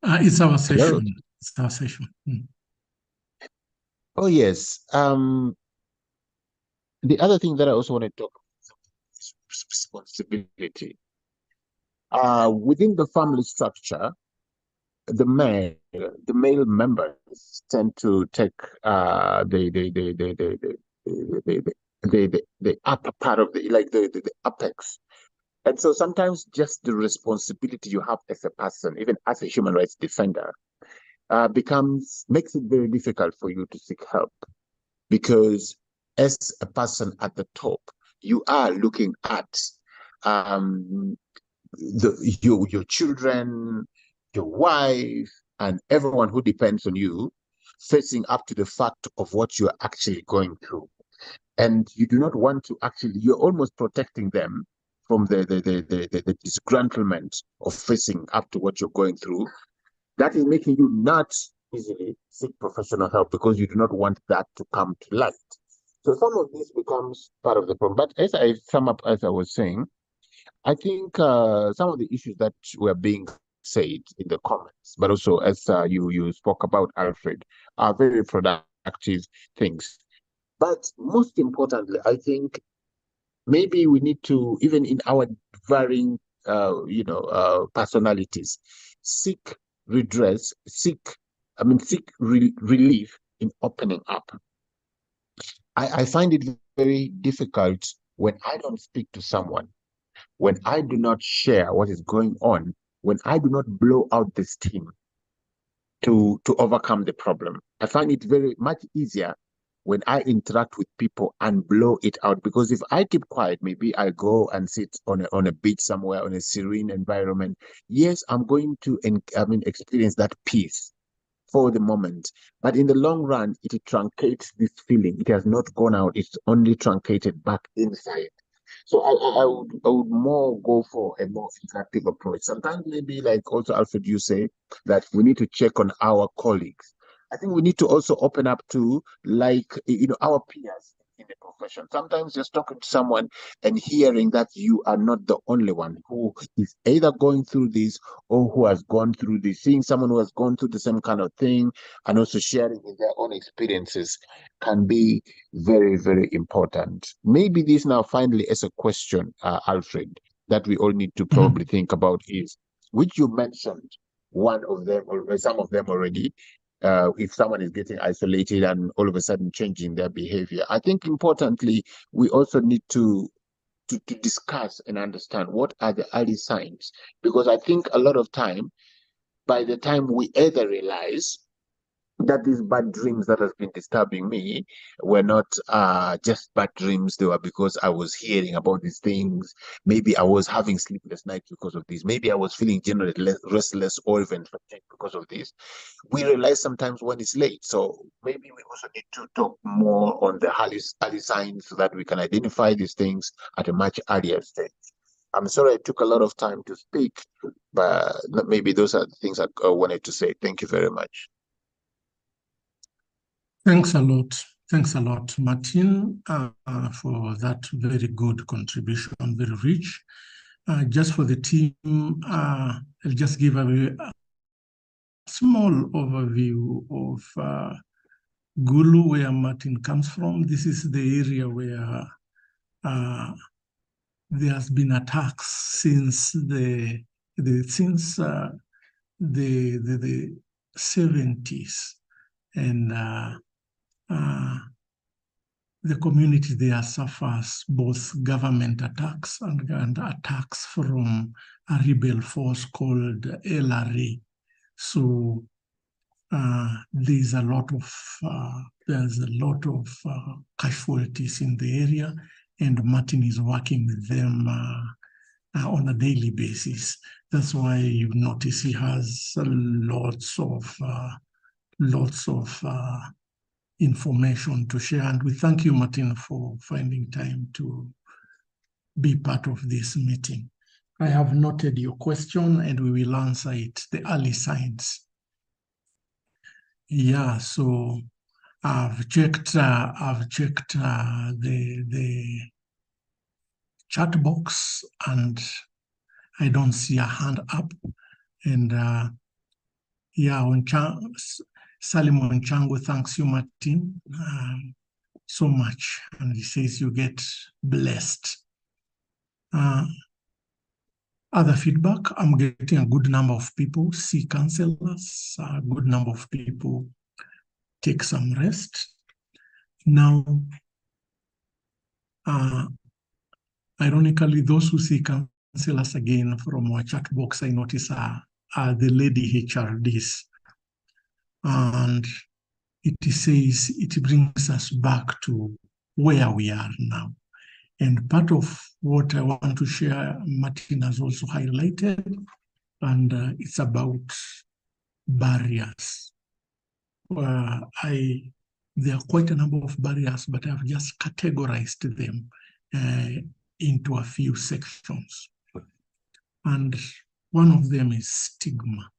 It's our session. Hello? It's our session. Oh, yes. The other thing that I also want to talk about is responsibility. Within the family structure, the male members tend to take the upper part of the apex. And so sometimes just the responsibility you have as a person, even as a human rights defender, makes it very difficult for you to seek help. Because as a person at the top, you are looking at your children, your wife, and everyone who depends on you, facing up to the fact of what you're actually going through. And you do not want to you're almost protecting them from the disgruntlement of facing up to what you're going through. That is making you not easily seek professional help because you do not want that to come to light. So some of this becomes part of the problem. But as I sum up, as I was saying, I think some of the issues that were being said in the comments, but also as you spoke about, Alfred, are very productive things. But most importantly, I think maybe we need to, even in our varying, personalities, seek redress, seek relief in opening up. I find it very difficult when I don't speak to someone, when I do not share what is going on, when I do not blow out the steam to overcome the problem. I find it very much easier when I interact with people and blow it out, because if I keep quiet, maybe I go and sit on a beach somewhere on a serene environment. Yes, I'm going to experience that peace for the moment, but in the long run, it truncates this feeling. It has not gone out; it's only truncated back inside. So I would more go for a more interactive approach. Sometimes maybe like also Alfred, you say that we need to check on our colleagues. I think we need to also open up to our peers in the profession. Sometimes just talking to someone and hearing that you are not the only one who is either going through this or who has gone through this, seeing someone who has gone through the same kind of thing and also sharing in their own experiences can be very, very important. Maybe this now finally is a question, Alfred, that we all need to probably think about is, which you mentioned one of them or some of them already, if someone is getting isolated and all of a sudden changing their behavior. I think importantly, we also need to discuss and understand what are the early signs, because I think a lot of time, by the time we either realize that these bad dreams that has been disturbing me were not just bad dreams, they were because I was hearing about these things. Maybe I was having sleepless nights because of this. Maybe I was feeling generally restless or even fatigued because of this. We realize sometimes when it's late. So maybe we also need to talk more on the early signs so that we can identify these things at a much earlier stage. I'm sorry I took a lot of time to speak, but maybe those are the things I wanted to say. Thank you very much. Thanks a lot. Thanks a lot, Martin, for that very good contribution, very rich. Just for the team, I'll just give a small overview of Gulu, where Martin comes from. This is the area where there has been attacks since the 70s, and the community there suffers both government attacks and attacks from a rebel force called LRA. So there's a lot of casualties in the area, and Martin is working with them on a daily basis. That's why you notice he has lots of information to share. And we thank you, Martin, for finding time to be part of this meeting. I have noted your question and we will answer it, the early signs. Yeah, so I've checked the chat box and I don't see a hand up. And yeah, Salimon Chango thanks you, Martin, so much. And he says you get blessed. Other feedback, I'm getting a good number of people see counselors, a good number of people take some rest. Now, ironically, those who see counselors again from our chat box, I notice are the lady HRDs. And it says it brings us back to where we are now. And part of what I want to share, Martin has also highlighted, and it's about barriers. There are quite a number of barriers, but I've just categorized them into a few sections. And one of them is stigma.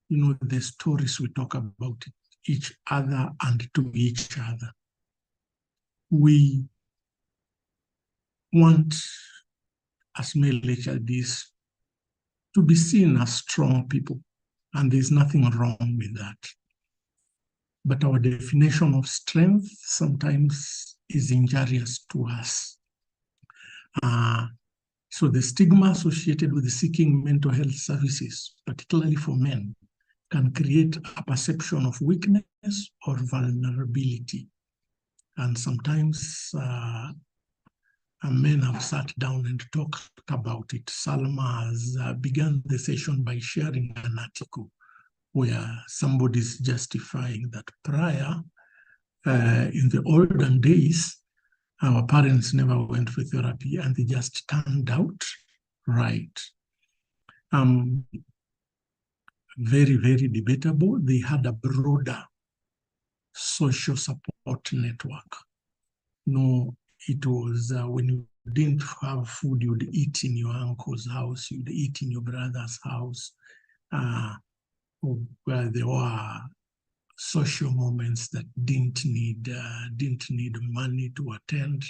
You know, the stories we talk about each other and to each other. We want, as male HRDs, to be seen as strong people, and there's nothing wrong with that. But our definition of strength sometimes is injurious to us. So the stigma associated with seeking mental health services, particularly for men, can create a perception of weakness or vulnerability. And sometimes men have sat down and talked about it. Salma has begun the session by sharing an article where somebody's justifying that prior, in the olden days, our parents never went for therapy and they just turned out right. Very, very debatable. They had a broader social support network. No, it was when you didn't have food, you'd eat in your uncle's house, you'd eat in your brother's house, where there were social moments that didn't need money to attend,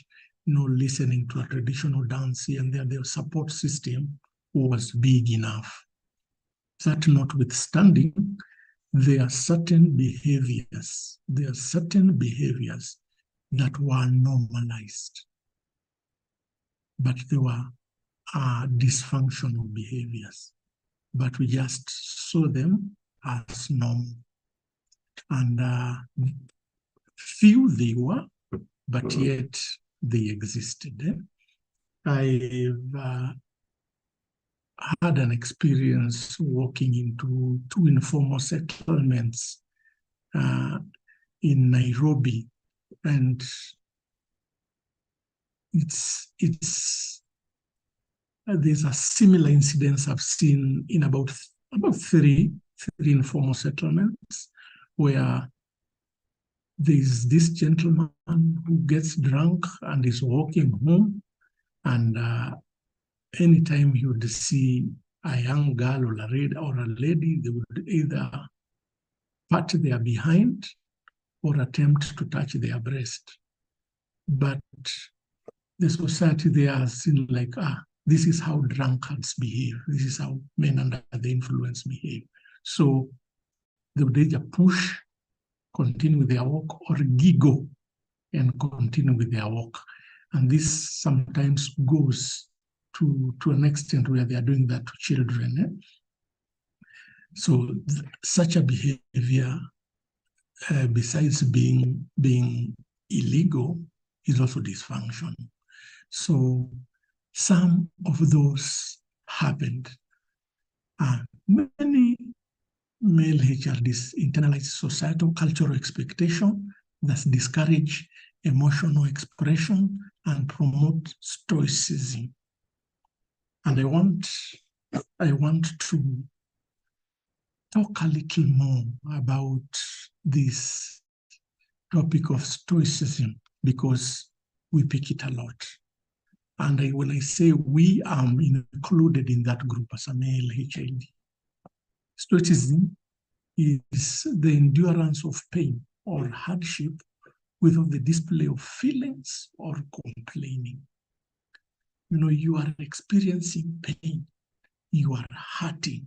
listening to a traditional dance here and there. Their support system was big enough. That notwithstanding, there are certain behaviors that were normalized, but they were dysfunctional behaviors, but we just saw them as normal. And few they were, but yet they existed. I've had an experience walking into 2 informal settlements in Nairobi, and there's a similar incidence I've seen in about three informal settlements, where there's this gentleman who gets drunk and is walking home, and anytime he would see a young girl or a lady, they would either pat their behind or attempt to touch their breast. But the society there has seen like, this is how drunkards behave. This is how men under the influence behave. So they would either push, continue with their walk, or giggle and continue with their walk. And this sometimes goes to an extent where they are doing that to children. So such a behavior, besides being illegal, is also dysfunctional. So some of those happened. Many male HRDs internalize societal cultural expectation that discourage emotional expression and promote stoicism. And I want to talk a little more about this topic of stoicism, because we pick it a lot. And when I say we, am included in that group as a male HID. Stoicism is the endurance of pain or hardship without the display of feelings or complaining. You are experiencing pain, you are hurting,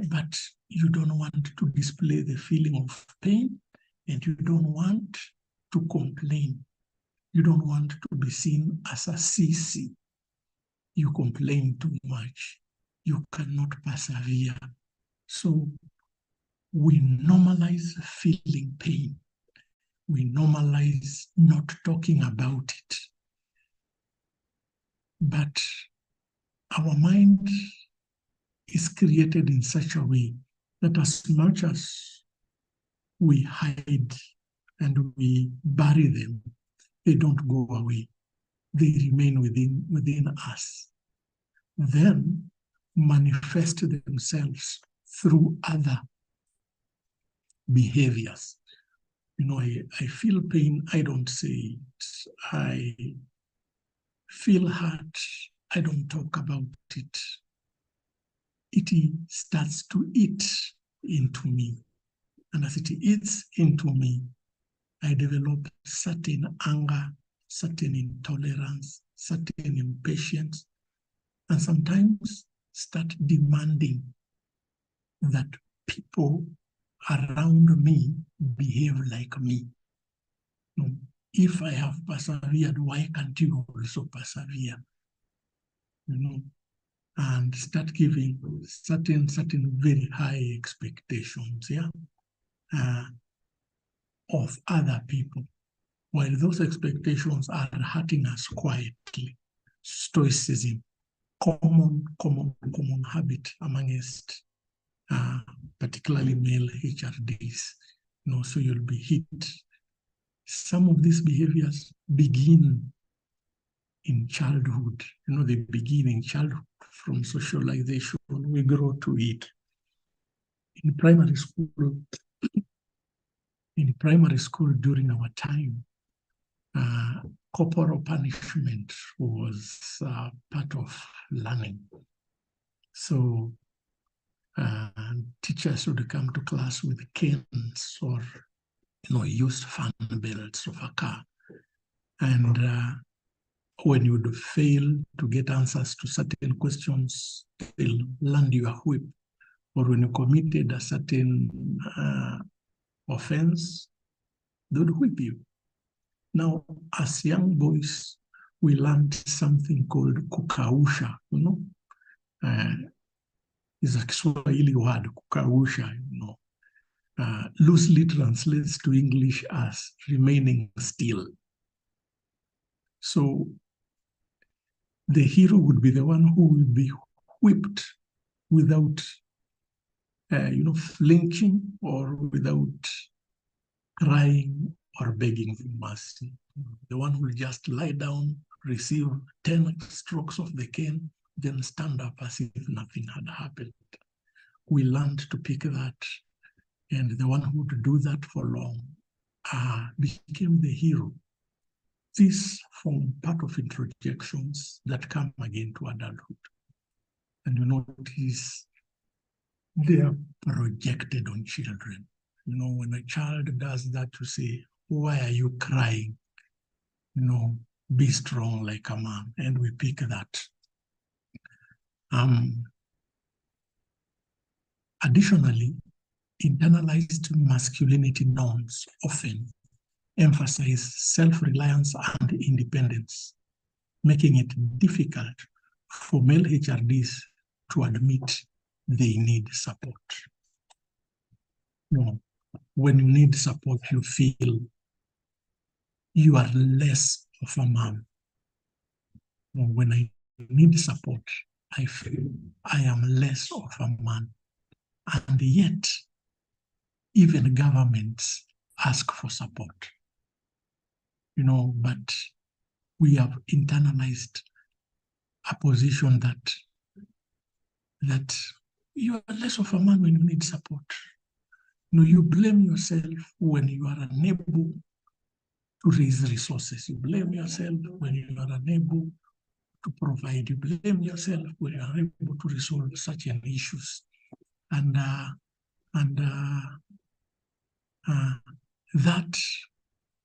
but you don't want to display the feeling of pain, and you don't want to complain. You don't want to be seen as a sissy. You complain too much. You cannot persevere. So we normalize feeling pain. We normalize not talking about it. But our mind is created in such a way that as much as we hide and we bury them, they don't go away. They remain within us. Then manifest themselves through other behaviors. I feel pain, I don't say it. I feel hurt, I don't talk about it. It starts to eat into me. And as it eats into me, I develop certain anger, certain intolerance, certain impatience, and sometimes start demanding that people around me behave like me. If I have persevered, why can't you also persevere? And start giving certain very high expectations, of other people, while those expectations are hurting us quietly. Stoicism, common habit amongst particularly male HRDs. So you'll be hit. Some of these behaviors begin in childhood. They begin in childhood from socialization. We grow to it. In primary school during our time, corporal punishment was part of learning. So teachers would come to class with canes or used fan belts of a car. And when you would fail to get answers to certain questions, they'll land you a whip. Or when you committed a certain offense, they would whip you. Now, as young boys, we learned something called kukausha, is a Kiswahili word, kukausha, loosely translates to English as remaining still. So the hero would be the one who will be whipped without, flinching or without crying or begging for mercy. The one who will just lie down, receive 10 strokes of the cane, then stand up as if nothing had happened. We learned to pick that, and the one who would do that for long became the hero. These form part of introjections that come again to adulthood. And you notice they are projected on children. When a child does that, you say, why are you crying? Be strong like a man. And we pick that. Additionally, internalized masculinity norms often emphasize self-reliance and independence, making it difficult for male HRDs to admit they need support. When you need support, you feel you are less of a man. When I need support, I feel I am less of a man. And yet, even governments ask for support. But we have internalized a position that you are less of a man when you need support. You blame yourself when you are unable to raise resources. You blame yourself when you are unable to provide. You blame yourself when you are unable to resolve certain issues. And that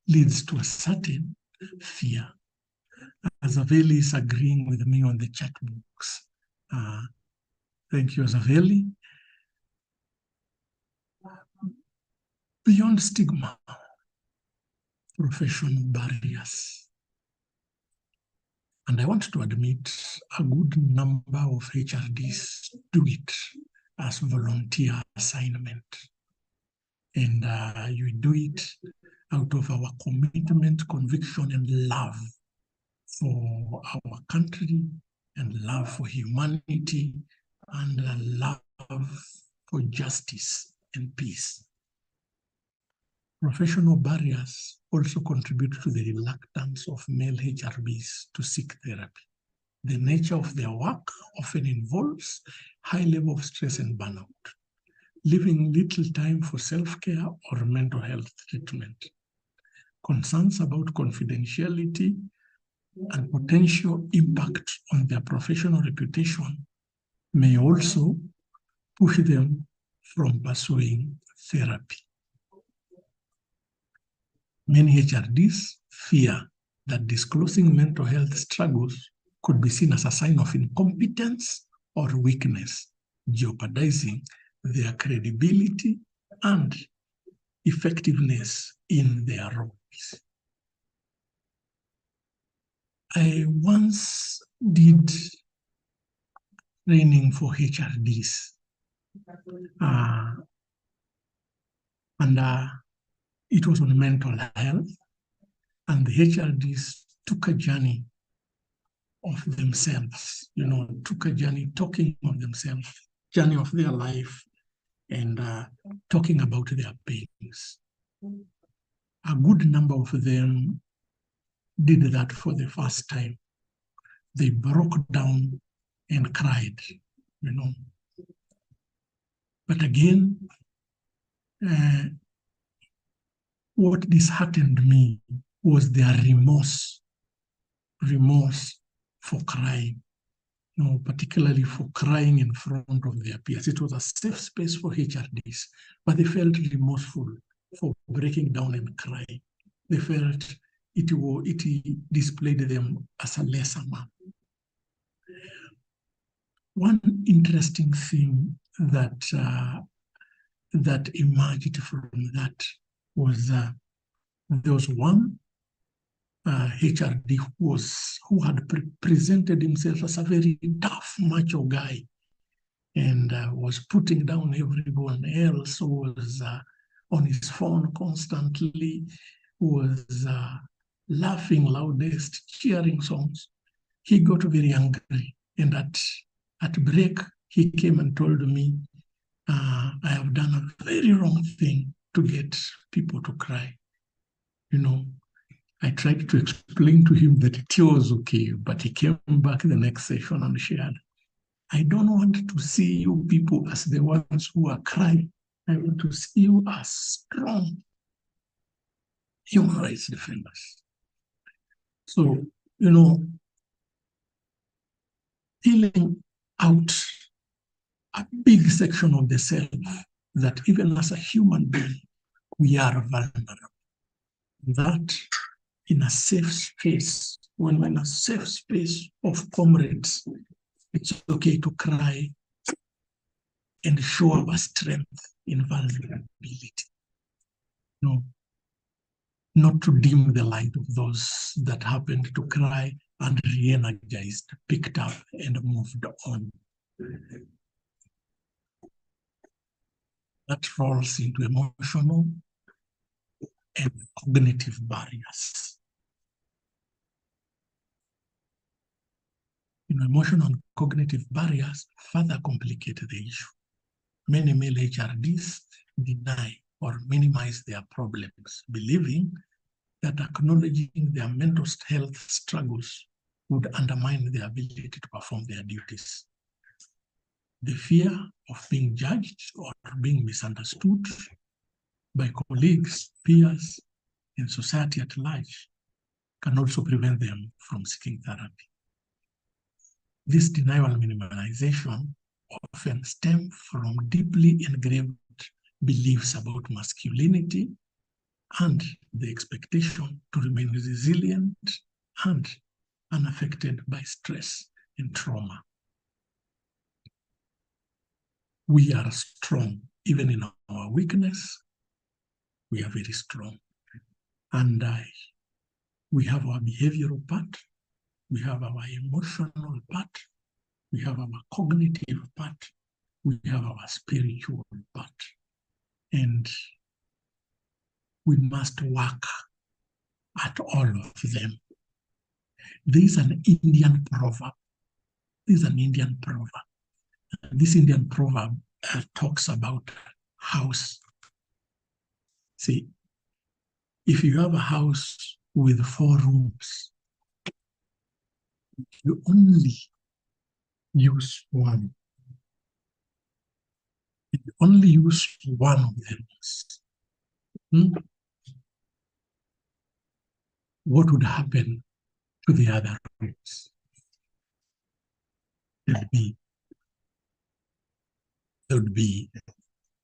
leads to a certain fear. Azaveli is agreeing with me on the chat box. Thank you, Azaveli. Beyond stigma, professional barriers. And I want to admit a good number of HRDs do it as volunteer assignment. And you do it out of our commitment, conviction, and love for our country, and love for humanity, and love for justice and peace. Professional barriers also contribute to the reluctance of male HRBs to seek therapy. The nature of their work often involves high level of stress and burnout, leaving little time for self-care or mental health treatment. Concerns about confidentiality and potential impact on their professional reputation may also push them from pursuing therapy. Many HRDs fear that disclosing mental health struggles could be seen as a sign of incompetence or weakness, jeopardizing their credibility and effectiveness in their roles. I once did training for HRDs, and it was on mental health, and the HRDs took a journey of themselves, took a journey talking of themselves, journey of their life, and talking about their pains. A good number of them did that for the first time. They broke down and cried, But again, what disheartened me was their remorse for crying. particularly for crying in front of their peers. It was a safe space for HRDs, but they felt remorseful for breaking down and crying. They felt it displayed them as a lesser man. One interesting thing that that emerged from that was there was one HRD who had presented himself as a very tough, macho guy, and was putting down everyone else, who was on his phone constantly, was laughing loudest, cheering songs. He got very angry, and at break, he came and told me, I have done a very wrong thing to get people to cry. I tried to explain to him that it was okay, but he came back the next session and shared, I don't want to see you people as the ones who are crying. I want to see you as strong human rights defenders. So, peeling out a big section of the self that even as a human being, we are vulnerable. That in a safe space, when we're in a safe space of comrades, it's okay to cry and show our strength in vulnerability. No, not to dim the light of those that happened to cry and re-energized, picked up and moved on. That falls into emotional and cognitive barriers. Emotional and cognitive barriers further complicate the issue. Many male HRDs deny or minimize their problems, believing that acknowledging their mental health struggles would undermine their ability to perform their duties. The fear of being judged or being misunderstood by colleagues, peers, and society at large can also prevent them from seeking therapy. This denial and minimization often stem from deeply engraved beliefs about masculinity and the expectation to remain resilient and unaffected by stress and trauma. We are strong, even in our weakness, we are very strong. And we have our behavioral part, we have our emotional part, we have our cognitive part, we have our spiritual part. And we must work at all of them. There is an Indian proverb. This Indian proverb talks about house. See, if you have a house with 4 rooms, you only use one. If you only use one of the rooms, what would happen to the other rooms? There would be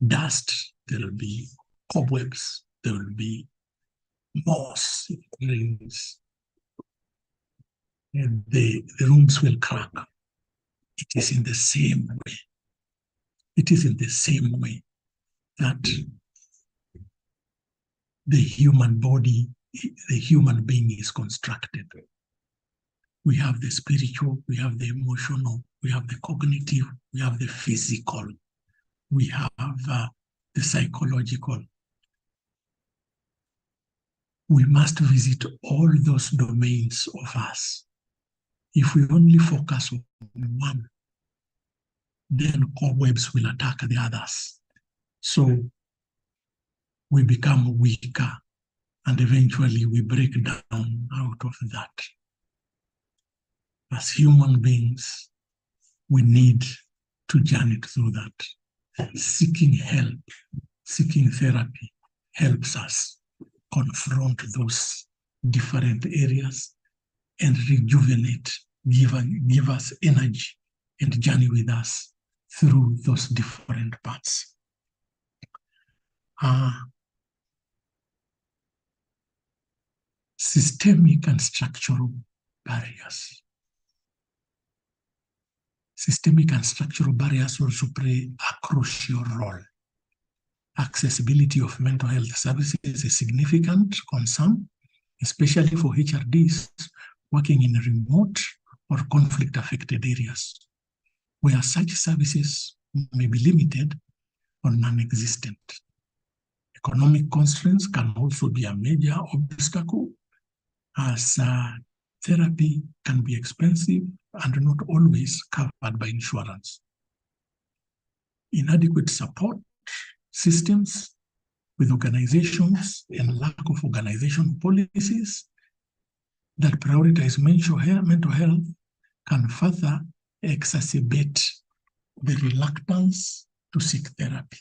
dust, there will be cobwebs, there will be moss, rings, and the rooms will crack. It is in the same way. It is in the same way that the human body, the human being is constructed. We have the spiritual, we have the emotional, we have the cognitive, we have the physical, we have the psychological. We must visit all those domains of us. If we only focus on one, then cobwebs will attack the others. So we become weaker, and eventually we break down out of that. As human beings, we need to journey through that. Seeking help, seeking therapy helps us confront those different areas and rejuvenate, give us energy and journey with us through those different parts. Systemic and structural barriers. Systemic and structural barriers also play a crucial role. Accessibility of mental health services is a significant concern, especially for HRDs working in remote or conflict-affected areas, where such services may be limited or non-existent. Economic constraints can also be a major obstacle, as therapy can be expensive and not always covered by insurance. Inadequate support systems with organizations and lack of organizational policies that prioritize mental health can further exacerbate the reluctance to seek therapy.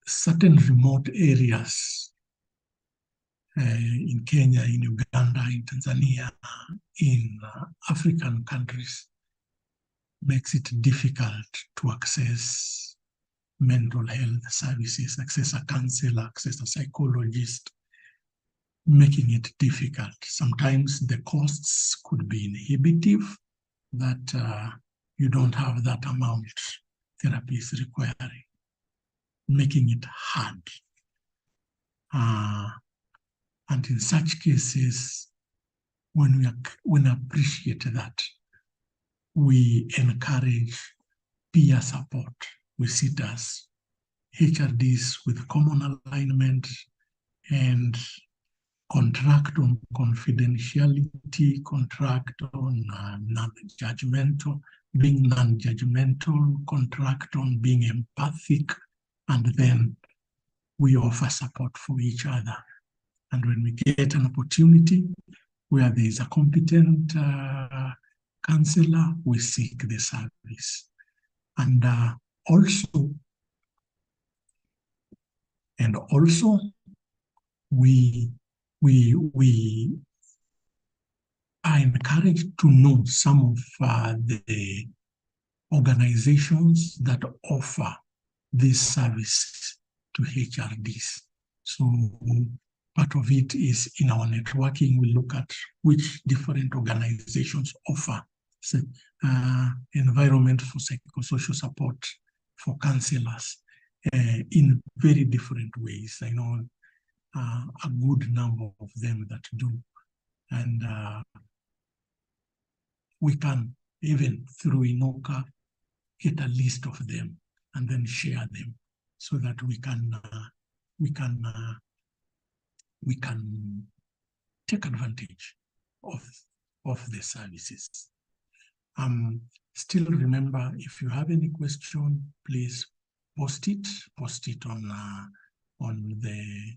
Certain remote areas in Kenya, in Uganda, in Tanzania, in African countries, makes it difficult to access mental health services, access a counselor, access a psychologist, making it difficult. Sometimes the costs could be inhibitive, that you don't have that amount therapy is requiring, making it hard. And in such cases, when we appreciate that, we encourage peer support. We sit as HRDs with common alignment and contract on confidentiality, contract on non-judgmental, being non-judgmental, contract on being empathic, and then we offer support for each other. And when we get an opportunity where there is a competent counselor, we seek the service. And also, we are encouraged to know some of the organizations that offer this service to HRDs. So part of it is in our networking, we look at which different organizations offer environment for psychosocial support for counselors in very different ways. I know a good number of them that do. And we can, even through Inoka, get a list of them and then share them so that we can take advantage of the services. Still remember, if you have any question, please post it on the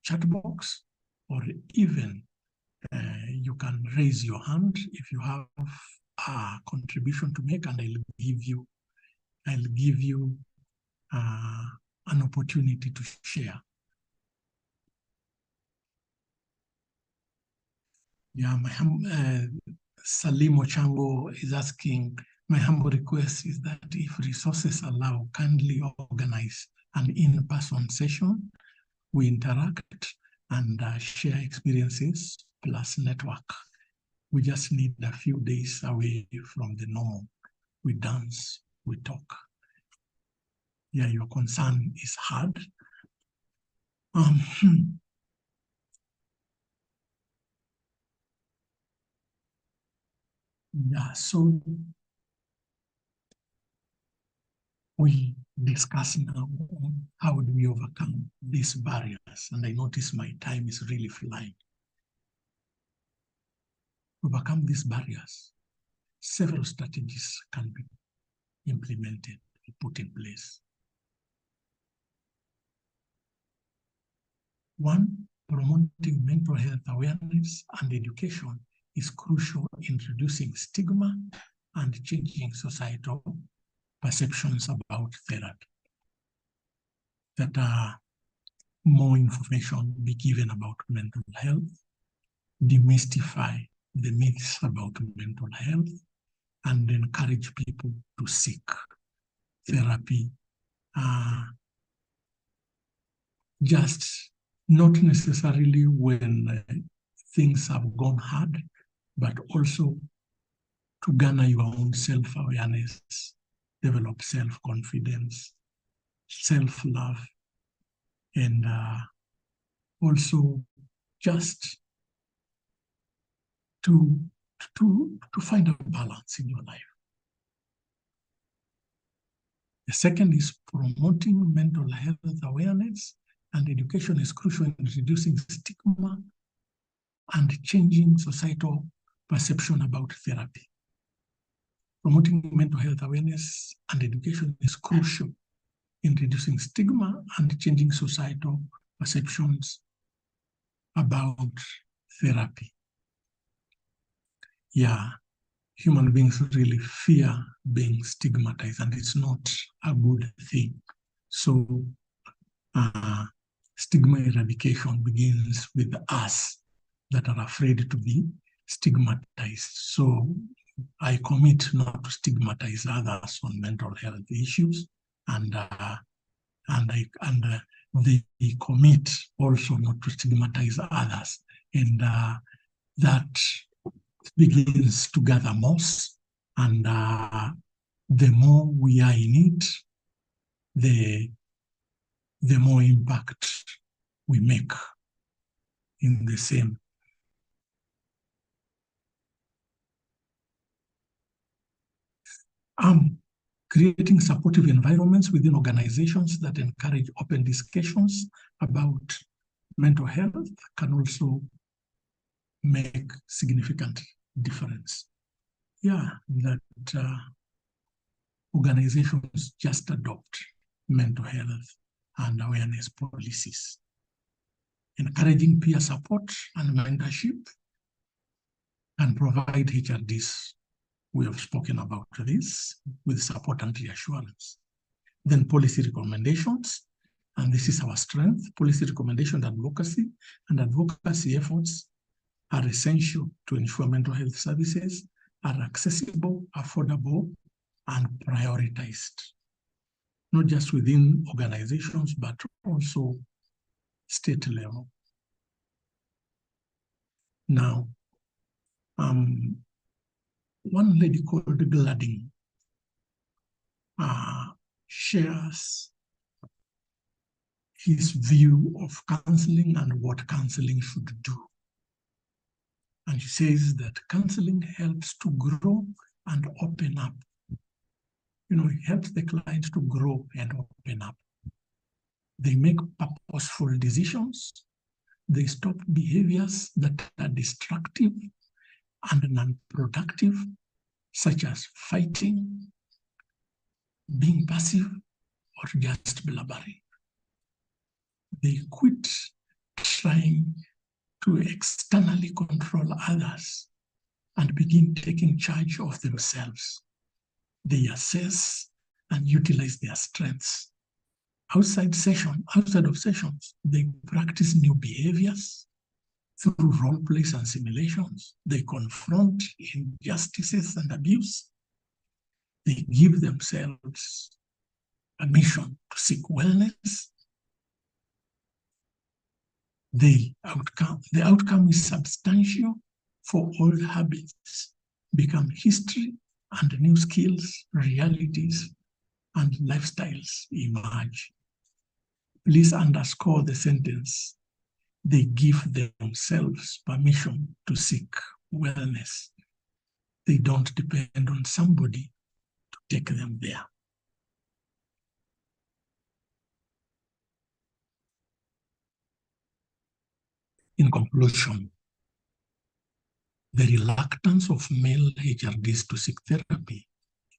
chat box, or even you can raise your hand if you have a contribution to make, and I'll give you an opportunity to share. Yeah, Salim Ochango is asking, my humble request is that if resources allow, kindly organize an in-person session. We interact and share experiences plus network. We just need a few days away from the normal. We dance, we talk. Yeah, your concern is hard. Yeah, so we discuss now on how do we overcome these barriers. And I notice my time is really flying. Overcome these barriers, several strategies can be implemented, put in place. One, promoting mental health awareness and education is crucial in reducing stigma and changing societal perceptions about therapy. That more information be given about mental health, demystify the myths about mental health, and encourage people to seek therapy, just not necessarily when things have gone hard, but also to garner your own self-awareness, develop self-confidence, self-love, and also just to find a balance in your life. The second is promoting mental health awareness, and education is crucial in reducing stigma and changing societal perception about therapy. Promoting mental health awareness and education is crucial in reducing stigma and changing societal perceptions about therapy. Yeah, human beings really fear being stigmatized, and it's not a good thing. So stigma eradication begins with us that are afraid to be stigmatized. So I commit not to stigmatize others on mental health issues, and they commit also not to stigmatize others, and that begins to gather moss, and the more we are in it, the more impact we make in the same. Creating supportive environments within organizations that encourage open discussions about mental health can also make significant difference. Yeah, that organizations just adopt mental health and awareness policies. Encouraging peer support and mentorship and provide HRDs. We have spoken about this with support and reassurance. Then policy recommendations, and this is our strength. Policy recommendation advocacy and advocacy efforts are essential to ensure mental health services are accessible, affordable, and prioritized, not just within organizations, but also state level. Now, one lady called Gladding shares his view of counseling and what counseling should do. And she says that counseling helps to grow and open up. You know, it helps the client to grow and open up. They make purposeful decisions. They stop behaviors that are destructive and non-productive, such as fighting, being passive, or just blabbering. They quit trying to externally control others and begin taking charge of themselves. They assess and utilize their strengths. Outside of sessions, they practice new behaviors through role plays and simulations. They confront injustices and abuse. They give themselves a mission to seek wellness. The outcome is substantial, for old habits become history, and new skills, realities, and lifestyles emerge. Please underscore the sentence. They give themselves permission to seek wellness. They don't depend on somebody to take them there. In conclusion, the reluctance of male HRDs to seek therapy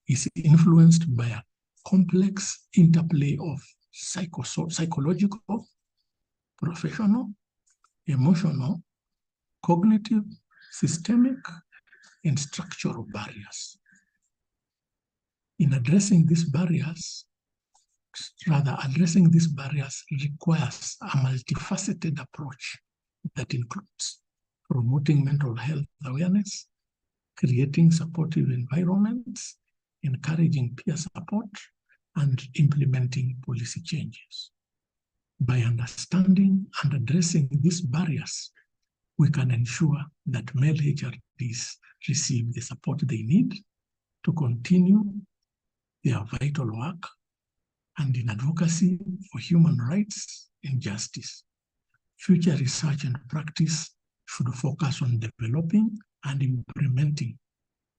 is influenced by a complex interplay of psychological, professional, emotional, cognitive, systemic, and structural barriers. In addressing these barriers requires a multifaceted approach that includes promoting mental health awareness, creating supportive environments, encouraging peer support, and implementing policy changes. By understanding and addressing these barriers, we can ensure that male HRDs receive the support they need to continue their vital work and in advocacy for human rights and justice. Future research and practice should focus on developing and implementing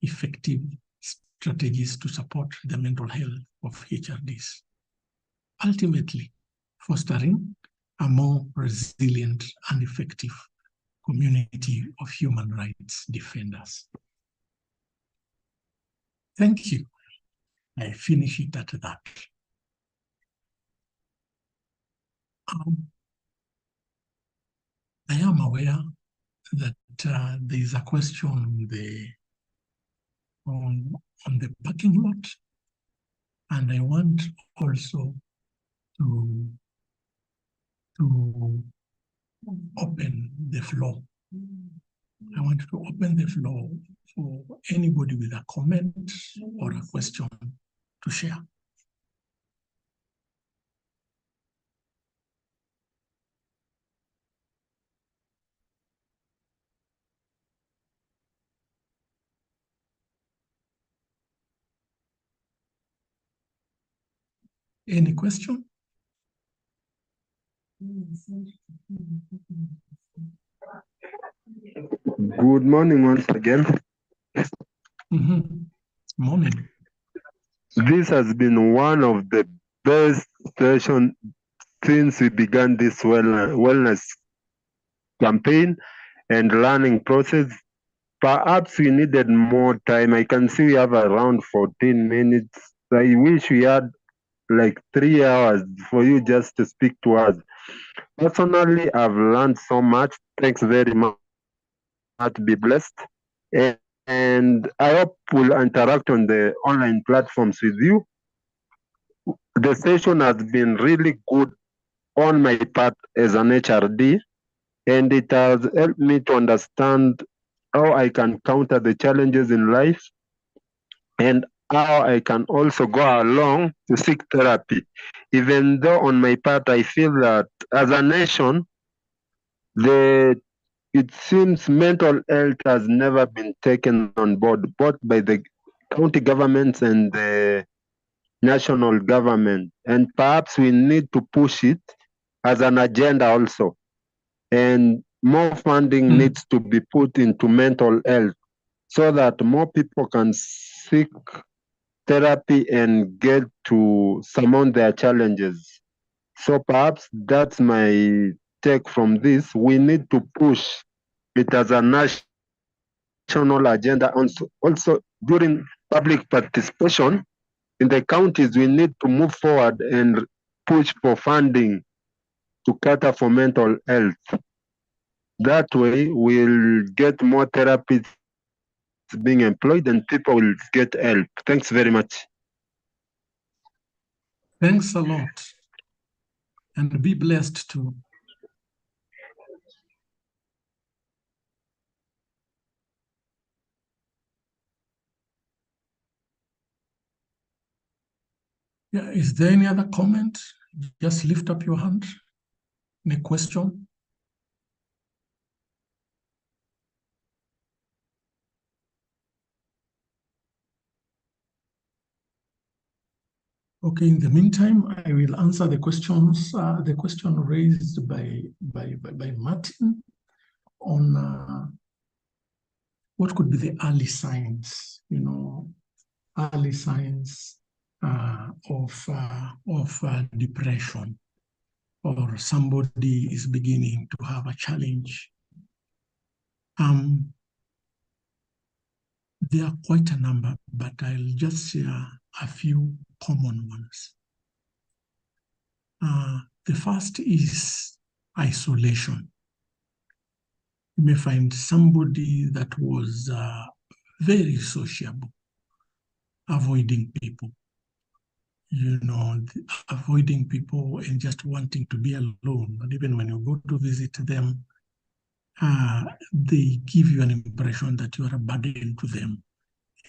effective strategies to support the mental health of HRDs. Ultimately, fostering a more resilient and effective community of human rights defenders. Thank you. I finish it at that. I am aware that there is a question on the parking lot, and I want also to open the floor. I want to open the floor for anybody with a comment or a question to share. Any question? Good morning once again. Morning. This has been one of the best sessions since we began this wellness campaign and learning process. Perhaps we needed more time. I can see we have around 14 minutes. I wish we had like 3 hours for you just to speak to us. Personally, I've learned so much. Thanks very much. Be blessed. And I hope we'll interact on the online platforms with you. The session has been really good on my part as an HRD, and it has helped me to understand how I can counter the challenges in life and how I can also go along to seek therapy. Even though on my part, I feel that as a nation, it seems mental health has never been taken on board, both by the county governments and the national government. And perhaps we need to push it as an agenda also. And more funding needs to be put into mental health so that more people can seek therapy and get to surmount their challenges. So perhaps that's my take from this. We need to push it as a national agenda. Also during public participation in the counties, we need to move forward and push for funding to cater for mental health. That way, we'll get more therapists being employed and people will get help. Thanks very much. Thanks a lot. And be blessed too. Yeah, is there any other comment? Just lift up your hand. Any question? Okay, in the meantime, I will answer the questions. The question raised by Martin on what could be the early signs, early signs of depression, or somebody is beginning to have a challenge. There are quite a number, but I'll just share a few common ones. The first is isolation. You may find somebody that was very sociable, avoiding people, avoiding people and just wanting to be alone. And even when you go to visit them, they give you an impression that you are a burden to them,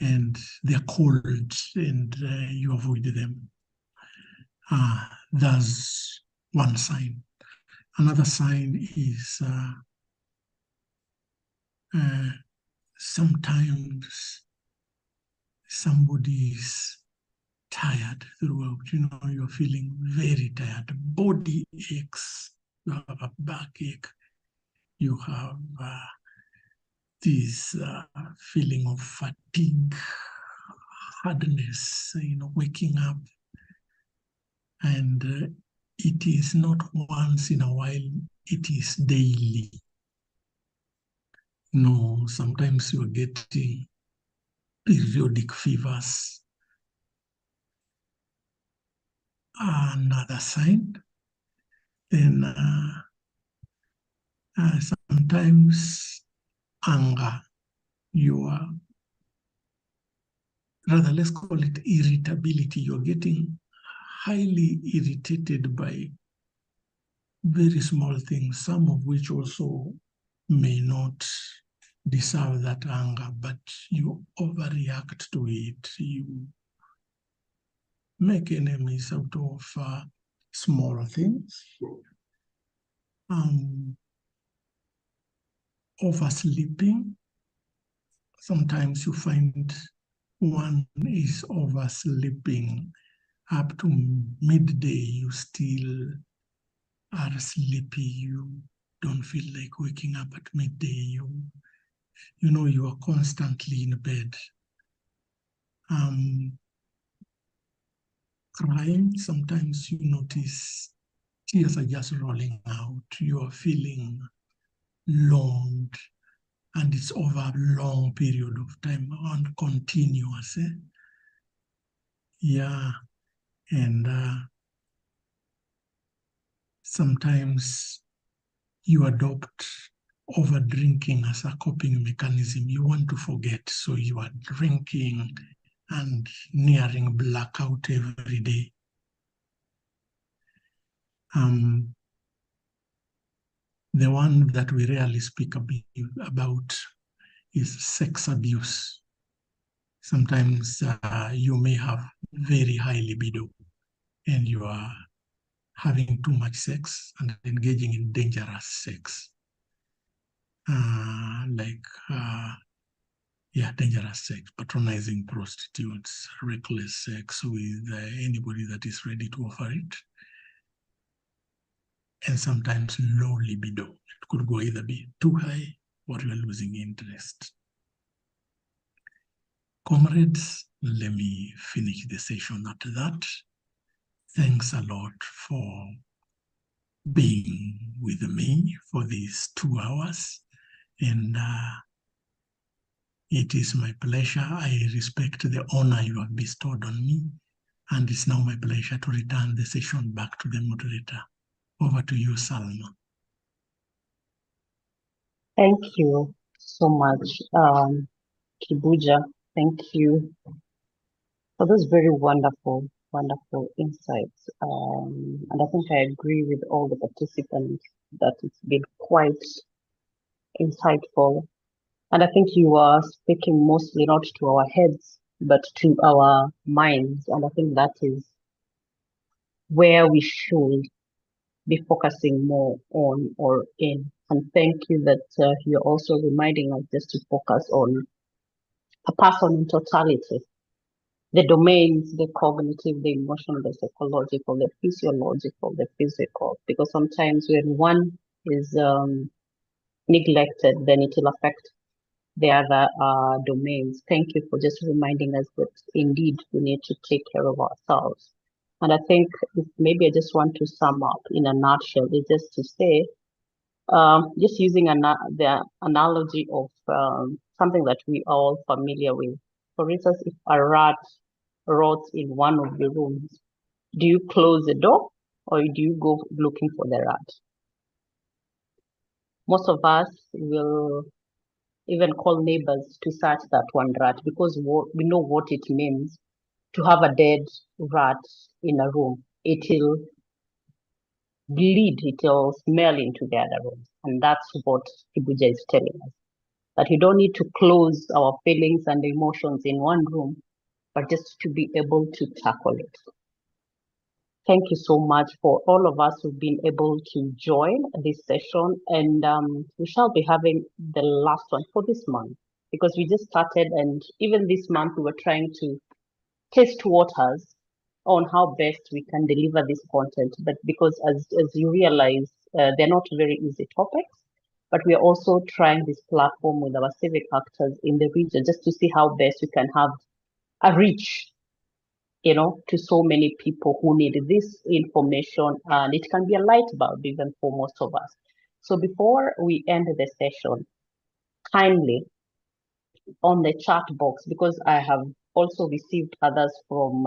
and they are cold, and you avoid them. That's one sign. Another sign is sometimes somebody is tired throughout. You're feeling very tired. Body aches. You have a backache. You have this feeling of fatigue, hardness, waking up. And it is not once in a while, it is daily. Sometimes you're getting periodic fevers. Another sign. Then sometimes anger. Let's call it irritability. You're getting highly irritated by very small things, some of which also may not deserve that anger, but you overreact to it. You make enemies out of small things. Oversleeping. Sometimes you find one is oversleeping up to midday. You still are sleepy. You don't feel like waking up at midday. You are constantly in bed. Crying. Sometimes you notice tears are just rolling out. You are feeling longed, and it's over a long period of time and continuous. Yeah. And sometimes you adopt over drinking as a coping mechanism. You want to forget, so you are drinking and nearing blackout every day. The one that we rarely speak about is sex abuse. Sometimes you may have very high libido and you are having too much sex and engaging in dangerous sex. Dangerous sex, patronizing prostitutes, reckless sex with anybody that is ready to offer it. And sometimes low libido. It could go either be too high or you're losing interest. Comrades, let me finish the session after that. Thanks a lot for being with me for these 2 hours. And it is my pleasure. I respect the honor you have bestowed on me. And it's now my pleasure to return the session back to the moderator. Over to you, Salma. Thank you so much, Kibuja. Thank you for those very wonderful, wonderful insights. And I think I agree with all the participants that it's been quite insightful. And I think you are speaking mostly not to our heads, but to our minds. And I think that is where we should be focusing more on or in. And thank you that you're also reminding us just to focus on a person in totality. The domains, the cognitive, the emotional, the psychological, the physiological, the physical. Because sometimes when one is neglected, then it will affect the other domains. Thank you for just reminding us that indeed we need to take care of ourselves. And I think if maybe I just want to sum up in a nutshell, is just to say, just using the analogy of something that we are all familiar with. For instance, if a rat rots in one of the rooms, do you close the door or do you go looking for the rat? Most of us will even call neighbors to search that one rat because we know what it means to have a dead rat in a room. It will bleed, it will smell into the other rooms. And that's what Kibuja is telling us. That you don't need to close our feelings and emotions in one room, but just to be able to tackle it. Thank you so much for all of us who've been able to join this session. And we shall be having the last one for this month, because we just started, and even this month we were trying to test waters on how best we can deliver this content. But because as you realize, they're not very easy topics, but we are also trying this platform with our civic actors in the region just to see how best we can have a reach, you know, to so many people who need this information, and it can be a light bulb even for most of us. So before we end the session, kindly on the chat box, because I have also received others from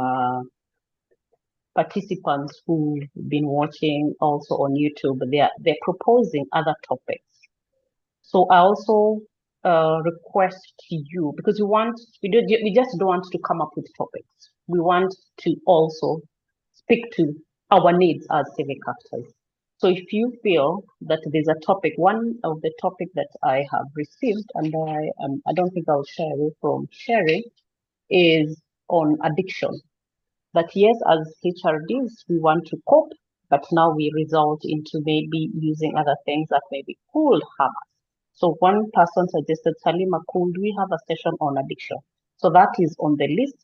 participants who've been watching also on YouTube, they're proposing other topics. So I also request you, because we just don't want to come up with topics. We want to also speak to our needs as civic actors. So if you feel that there's a topic, one of the topic that I have received, and I don't think I'll share it from sharing, is on addiction. That yes, as HRDs, we want to cope, but now we result into maybe using other things that maybe could harm us. So one person suggested, Salima, could we have a session on addiction? So that is on the list,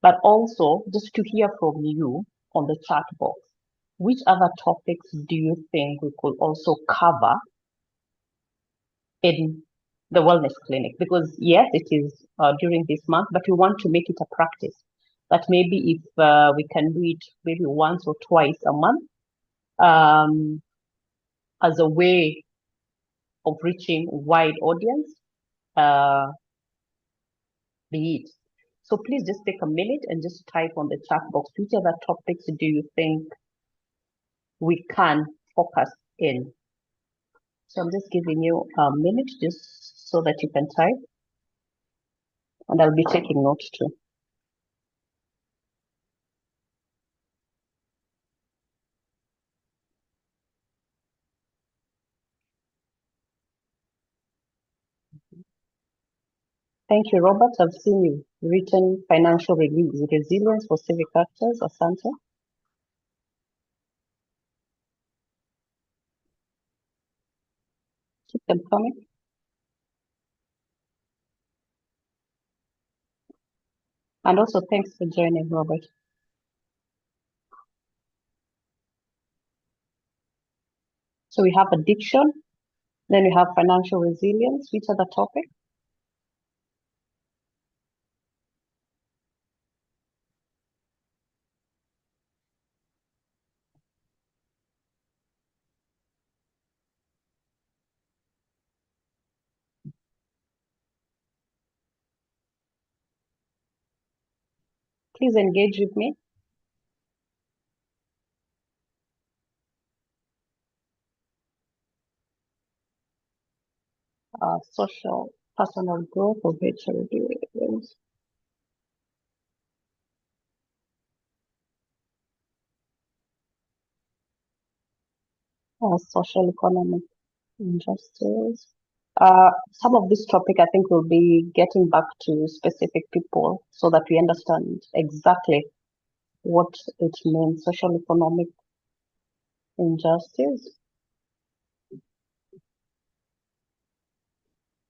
but also just to hear from you on the chat box, which other topics do you think we could also cover in the wellness clinic? Because yes, it is during this month, but we want to make it a practice. That maybe if we can do it maybe once or twice a month, as a way of reaching wide audience, be it. So please just take a minute and just type on the chat box, which other topics do you think we can focus in? So I'm just giving you a minute just so that you can type, and I'll be taking notes too. Thank you, Robert. I've seen you written financial resilience for civic actors, Asante. Keep them coming. And also thanks for joining, Robert. So we have addiction, then we have financial resilience. Which other topic? Please engage with me. Social, personal growth of HRDs. Social economic injustice. Some of this topic, I think, will be getting back to specific people so that we understand exactly what it means, social economic injustice.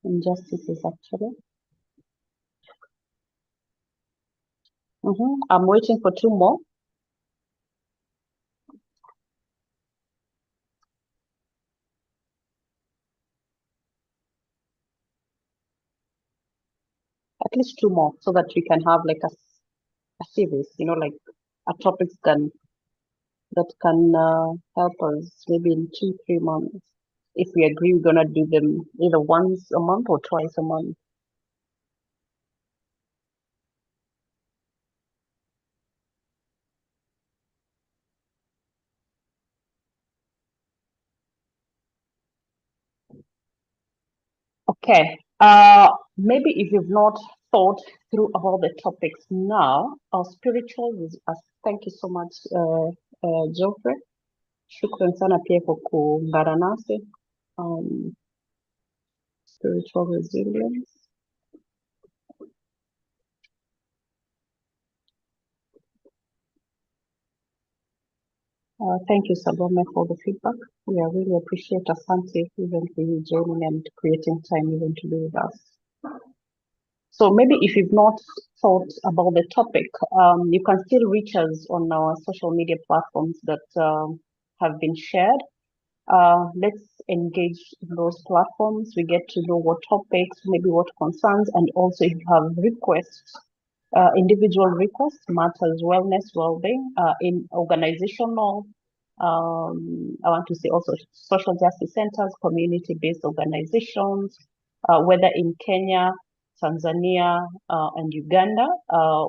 Injustices, actually. I'm waiting for 2 more. At least 2 more, so that we can have like a series, you know, like a topics that can help us maybe in 2-3 months. If we agree, we're gonna do them either once a month or twice a month. Okay. Maybe if you've not thought through about the topics now, our spiritual. Thank you so much, Geoffrey. Shukran sana pia kwa kuungana nasi. Spiritual resilience. Thank you, Salome, for the feedback. We really appreciate Asante even for you joining and creating time even to be with us. So maybe if you've not thought about the topic, you can still reach us on our social media platforms that have been shared. Let's engage in those platforms. We get to know what topics, maybe what concerns, and also if you have requests, individual requests, matters, wellness, well-being, in organizational, I want to say also social justice centers, community-based organizations, whether in Kenya, Tanzania, and Uganda.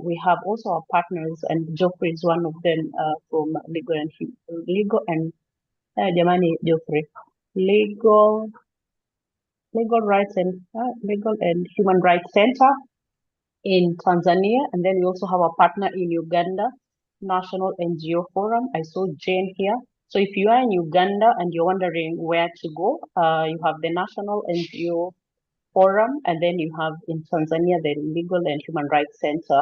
We have also our partners, and Geoffrey is one of them, from legal and jamani Geoffrey, legal rights and legal and human rights center in Tanzania, and then we also have a partner in Uganda, National NGO Forum. I saw Jane here. So if you are in Uganda and you're wondering where to go, you have the National NGO Forum, and then you have in Tanzania the Legal and Human Rights Center,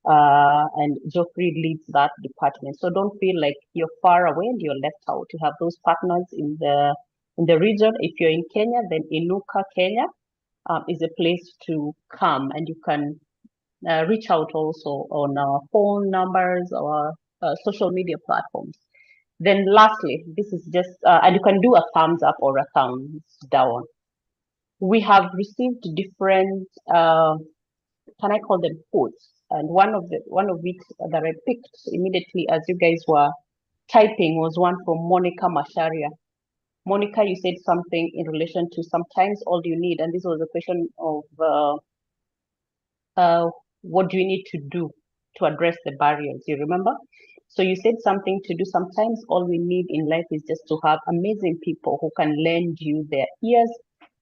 and Geoffrey leads that department. So don't feel like you're far away and you're left out. You have those partners in the region. If you're in Kenya, then Inuka Kenya is a place to come, and you can reach out also on our phone numbers or social media platforms. Then lastly, this is just, and you can do a thumbs up or a thumbs down. We have received different, can I call them quotes? And one of which that I picked immediately as you guys were typing was one from Monica Masharia. Monica, you said something in relation to sometimes all you need, and this was a question of what do you need to do to address the barriers? You remember? So you said something to do. Sometimes all we need in life is just to have amazing people who can lend you their ears,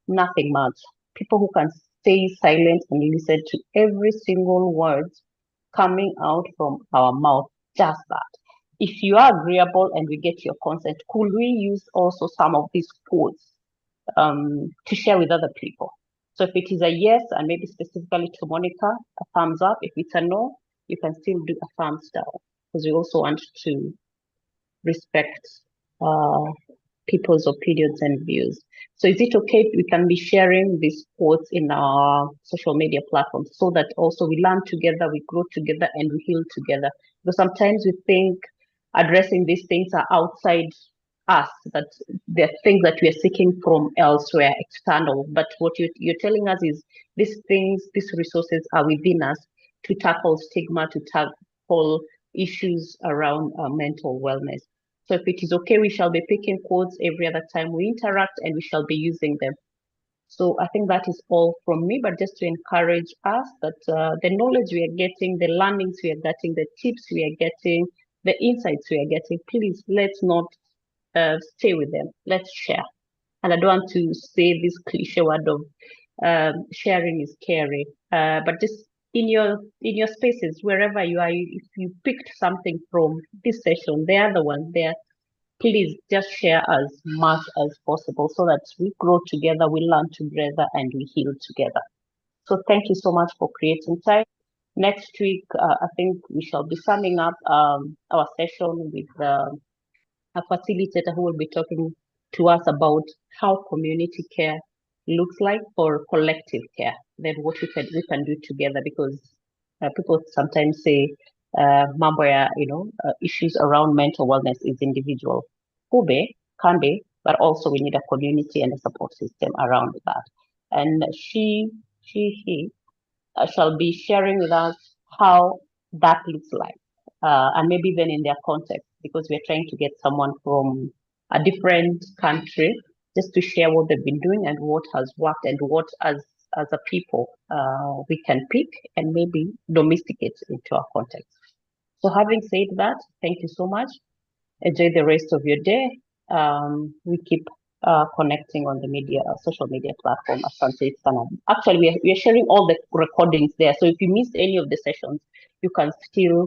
nothing much. People who can stay silent and listen to every single word coming out from our mouth. Just that. If you are agreeable and we get your consent, could we use also some of these quotes to share with other people? So if it is a yes, and maybe specifically to Monica, a thumbs up. If it's a no, you can still do a thumbs down, because we also want to respect people's opinions and views. So is it okay if we can be sharing these quotes in our social media platforms so that also we learn together, we grow together, and we heal together? Because sometimes we think addressing these things are outside us, that they're things that we are seeking from elsewhere, external. But what you're telling us is these things, these resources are within us to tackle stigma, to tackle issues around mental wellness. So if it is okay, we shall be picking quotes every other time we interact, and we shall be using them. So I think that is all from me, but just to encourage us that the knowledge we are getting, the learnings we are getting, the tips we are getting, the insights we are getting, please let's not stay with them. Let's share. And I don't want to say this cliche word of sharing is caring, but just in your spaces, wherever you are, if you picked something from this session, the other one there, please just share as much as possible so that we grow together, we learn together, and we heal together. So thank you so much for creating time. Next week, I think we shall be summing up our session with a facilitator who will be talking to us about how community care looks like for collective care, then what we can do together, because people sometimes say mambo ya, issues around mental wellness is individual. Can be, but also we need a community and a support system around that. And he shall be sharing with us how that looks like, and maybe even in their context, because we're trying to get someone from a different country just to share what they've been doing and what has worked, and what as a people we can pick and maybe domesticate into our context. So having said that, thank you so much. Enjoy the rest of your day. We keep connecting on the social media platform. Asante sana. Actually, we are sharing all the recordings there. So if you missed any of the sessions, you can still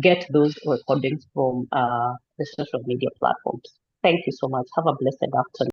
get those recordings from the social media platforms. Thank you so much. Have a blessed afternoon.